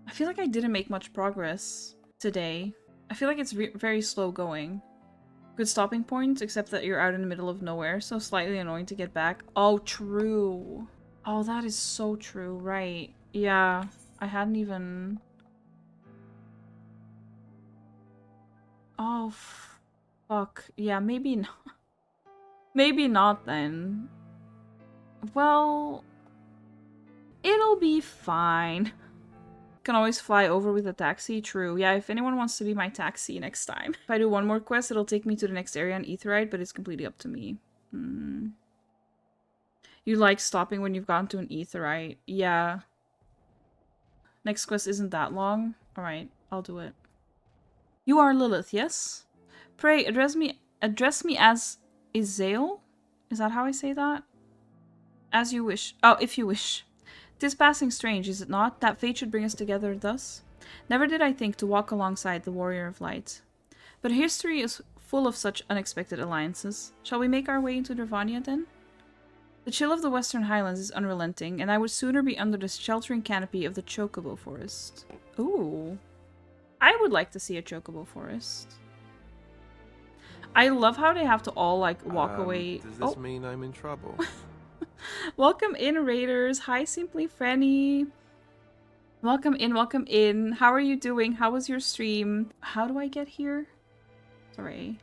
I feel like I didn't make much progress today. I feel like it's very slow going. Good stopping point, except that you're out in the middle of nowhere, so slightly annoying to get back. Oh, true. Oh, that is so true. Right. Yeah. I hadn't even... oh, fuck. Yeah, maybe not. Maybe not then. Well... it'll be fine. Can always fly over with a taxi. True. Yeah, if anyone wants to be my taxi next time. If I do one more quest, it'll take me to the next area on Aetherite, but it's completely up to me. You like stopping when you've gotten to an Aetherite. Yeah. Next quest isn't that long. Alright, I'll do it. You are Lilith, yes? Pray, address me as Izael? Is that how I say that? As you wish. Oh, if you wish. 'Tis passing strange, is it not, that fate should bring us together thus? Never did I think to walk alongside the warrior of light. But history is full of such unexpected alliances. Shall we make our way into Nirvania, then? The chill of the Western Highlands is unrelenting, and I would sooner be under the sheltering canopy of the Chocobo Forest. Ooh. I would like to see a Chocobo Forest. I love how they have to all, like, walk away. Does this mean I'm in trouble? Welcome in, Raiders. Hi, Simply Frenny. Welcome in, welcome in. How are you doing? How was your stream? How do I get here? Sorry.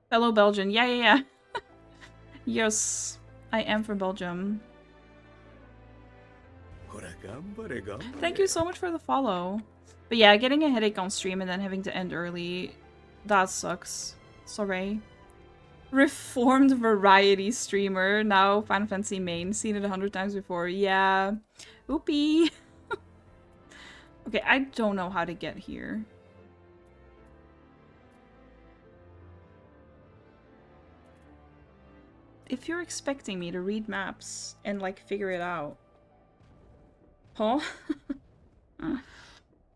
Fellow Belgian. Yeah. Yes, I am from Belgium. Thank you so much for the follow. But yeah, getting a headache on stream and then having to end early, that sucks. Sorry. Reformed variety streamer, now Final Fantasy main. Seen it 100 times before. Yeah. Oopie. Okay, I don't know how to get here. If you're expecting me to read maps and, like, figure it out. Huh?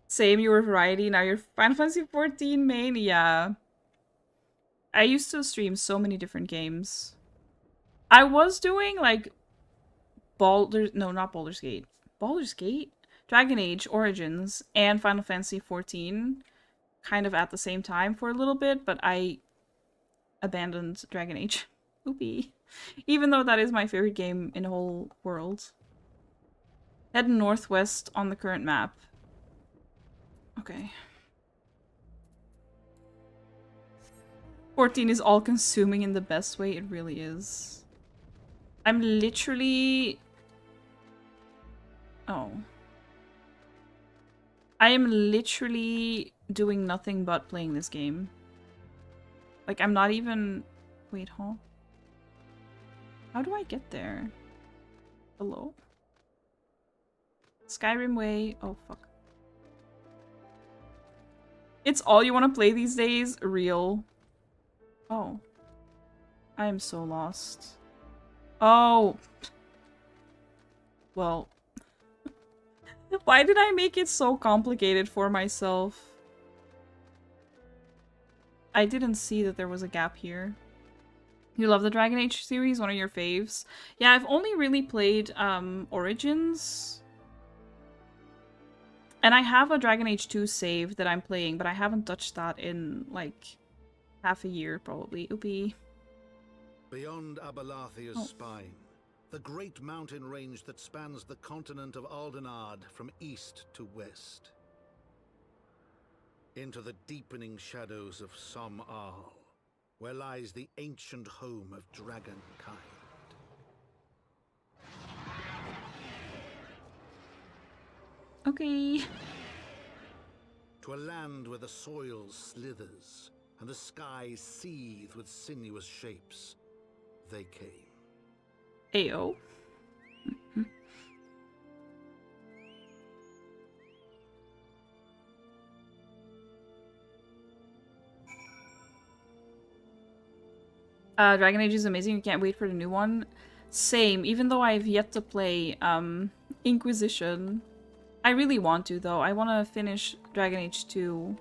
Same, you were variety, now you're Final Fantasy 14 main? Yeah. I used to stream so many different games. I was doing, like, not Baldur's Gate. Baldur's Gate? Dragon Age Origins and Final Fantasy 14 kind of at the same time for a little bit, but I abandoned Dragon Age. Oopie. Even though that is my favorite game in the whole world. Head northwest on the current map. Okay. 14 is all-consuming in the best way. It really is. I'm literally... Oh. I am literally doing nothing but playing this game. Like, I'm not even... Wait, huh? How do I get there? Hello? Skyrim way. Oh, fuck. It's all you want to play these days? Real. Oh. I am so lost. Oh. Well. Why did I make it so complicated for myself? I didn't see that there was a gap here. You love the Dragon Age series? One of your faves? Yeah, I've only really played Origins. And I have a Dragon Age 2 save that I'm playing, but I haven't touched that in, like, half a year, probably. Oopie. Beyond Abalathia's spine, the great mountain range that spans the continent of Aldenard from east to west. Into the deepening shadows of Som Al, where lies the ancient home of dragonkind. Okay. To a land where the soil slithers and the skies seethe with sinuous shapes, they came. Ayo. Dragon Age is amazing. You can't wait for the new one. Same, even though I've yet to play Inquisition. I really want to, though. I want to finish Dragon Age 2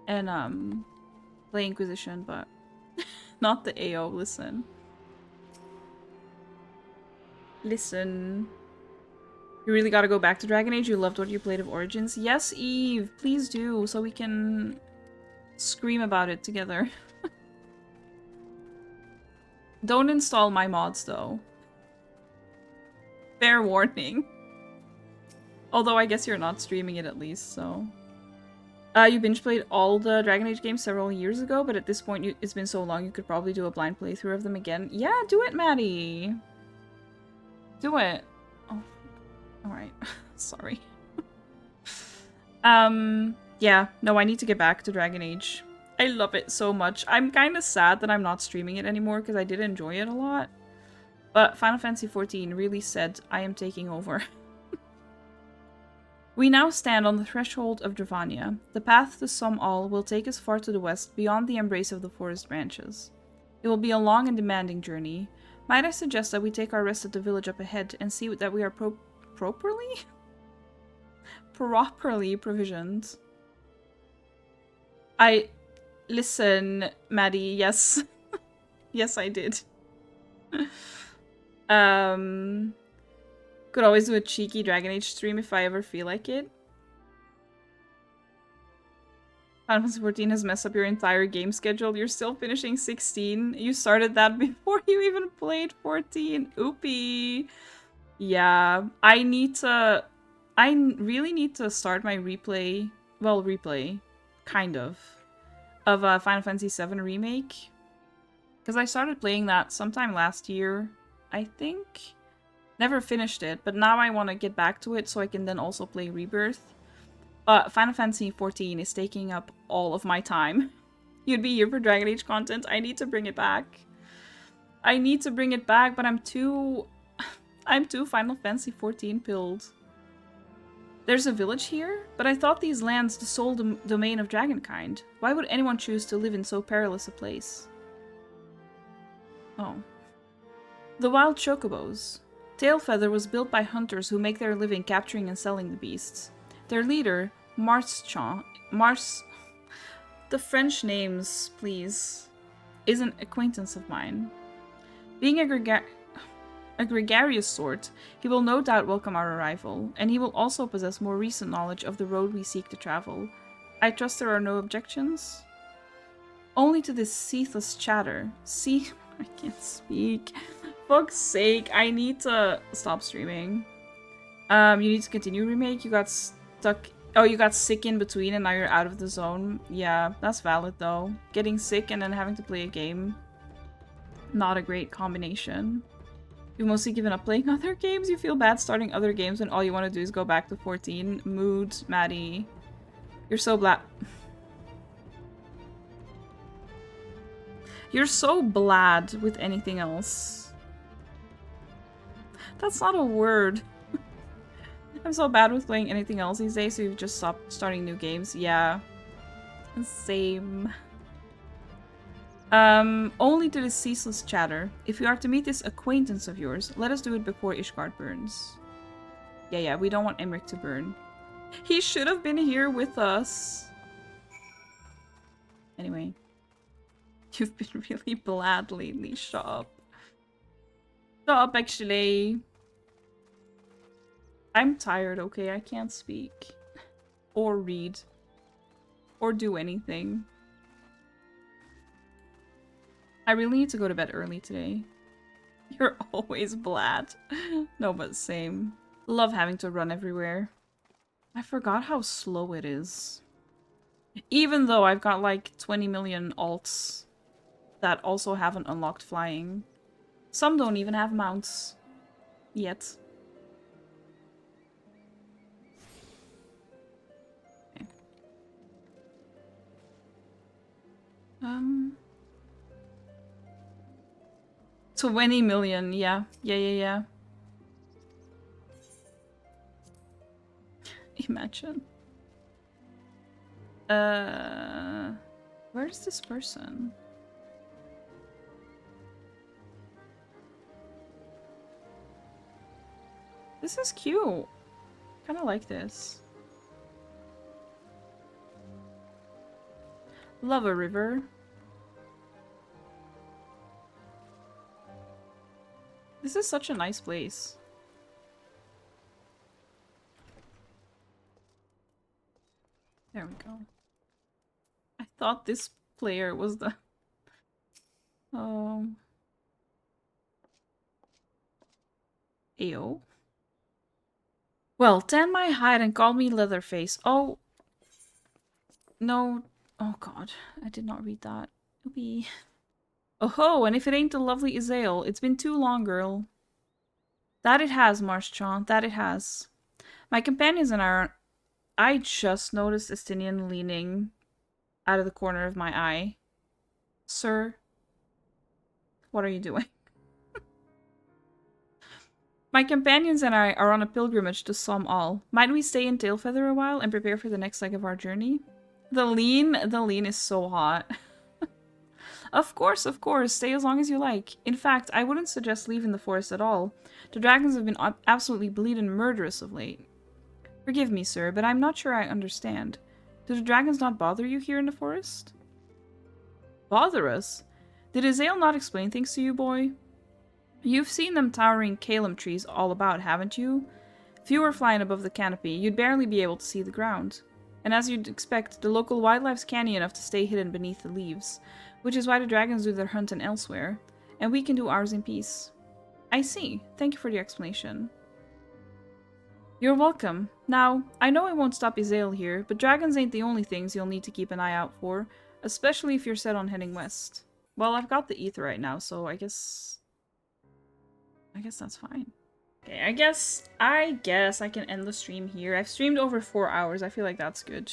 and play Inquisition, but not the AO. Listen. Listen. You really gotta go back to Dragon Age? You loved what you played of Origins? Yes, Eve! Please do, so we can scream about it together. Don't install my mods, though. Fair warning. Although I guess you're not streaming it at least, so... you binge played all the Dragon Age games several years ago, but at this point it's been so long you could probably do a blind playthrough of them again. Yeah, do it, Maddie! Do it! Oh, alright. Sorry. Yeah, no, I need to get back to Dragon Age. I love it so much. I'm kind of sad that I'm not streaming it anymore because I did enjoy it a lot. But Final Fantasy XIV really said, I am taking over. We now stand on the threshold of Dravania. The path to Som All will take us far to the west, beyond the embrace of the forest branches. It will be a long and demanding journey. Might I suggest that we take our rest at the village up ahead and see that we are properly provisioned? Listen, Maddie, yes. Yes, I did. Could always do a cheeky Dragon Age stream if I ever feel like it. Final Fantasy XIV has messed up your entire game schedule. You're still finishing 16. You started that before you even played 14. Oopie. Yeah, I really need to start my replay, kind of Final Fantasy VII Remake. Because I started playing that sometime last year, I think. Never finished it, but now I want to get back to it so I can then also play Rebirth. But Final Fantasy XIV is taking up all of my time. You'd be here for Dragon Age content. I need to bring it back. I need to bring it back, but I'm too Final Fantasy XIV pilled. There's a village here, but I thought these lands the sole domain of Dragonkind. Why would anyone choose to live in so perilous a place? Oh. The Wild Chocobos. Tailfeather was built by hunters who make their living capturing and selling the beasts. Their leader, the French names, please, is an acquaintance of mine. Being a gregarious sort, he will no doubt welcome our arrival, and he will also possess more recent knowledge of the road we seek to travel. I trust there are no objections? Only to this ceaseless chatter. I can't speak. Fuck's sake, I need to stop streaming. You need to continue Remake. You got stuck. Oh, you got sick in between and now you're out of the zone. Yeah, that's valid though. Getting sick and then having to play a game. Not a great combination. You've mostly given up playing other games? You feel bad starting other games when all you want to do is go back to 14? Mood, Maddie. You're so You're so blad with anything else. That's not a word. I'm so bad with playing anything else these days, so you've just stopped starting new games. Yeah. Same. Only to this ceaseless chatter. If we are to meet this acquaintance of yours, let us do it before Ishgard burns. Yeah, we don't want Emmerich to burn. He should have been here with us. Anyway. You've been really blad lately. Shut up. Shut up, actually. I'm tired, okay? I can't speak. Or read. Or do anything. I really need to go to bed early today. You're always blad. No, but same. Love having to run everywhere. I forgot how slow it is. Even though I've got like 20 million alts that also haven't unlocked flying. Some don't even have mounts. Yet. Okay. 20 million, yeah. Yeah. Imagine. Where's this person? This is cute. Kinda like this. Love a river. This is such a nice place. There we go. I thought this player was the... Ayo. Well, tan my hide and call me Leatherface. Oh. No. Oh god. I did not read that. Oopie. Oh ho, and if it ain't the lovely Izael, it's been too long, girl. That it has, Marshchan, that it has. My companions and I I just noticed Estinian leaning out of the corner of my eye. Sir, what are you doing? My companions and I are on a pilgrimage to Som All. Might we stay in Tailfeather a while and prepare for the next leg of our journey? The lean is so hot. Of course, stay as long as you like. In fact, I wouldn't suggest leaving the forest at all. The dragons have been absolutely bleeding murderous of late. Forgive me, sir, but I'm not sure I understand. Do the dragons not bother you here in the forest? Bother us? Did Azael not explain things to you, boy? You've seen them towering Calum trees all about, haven't you? If you were flying above the canopy, you'd barely be able to see the ground. And as you'd expect, the local wildlife's canny enough to stay hidden beneath the leaves, which is why the dragons do their hunting elsewhere, and we can do ours in peace. I see. Thank you for the explanation. You're welcome. Now, I know I won't stop Azael here, but dragons ain't the only things you'll need to keep an eye out for, especially if you're set on heading west. Well, I've got the aetheryte now, so I guess that's fine. Okay, I guess I can end the stream here. I've streamed over 4 hours. I feel like that's good.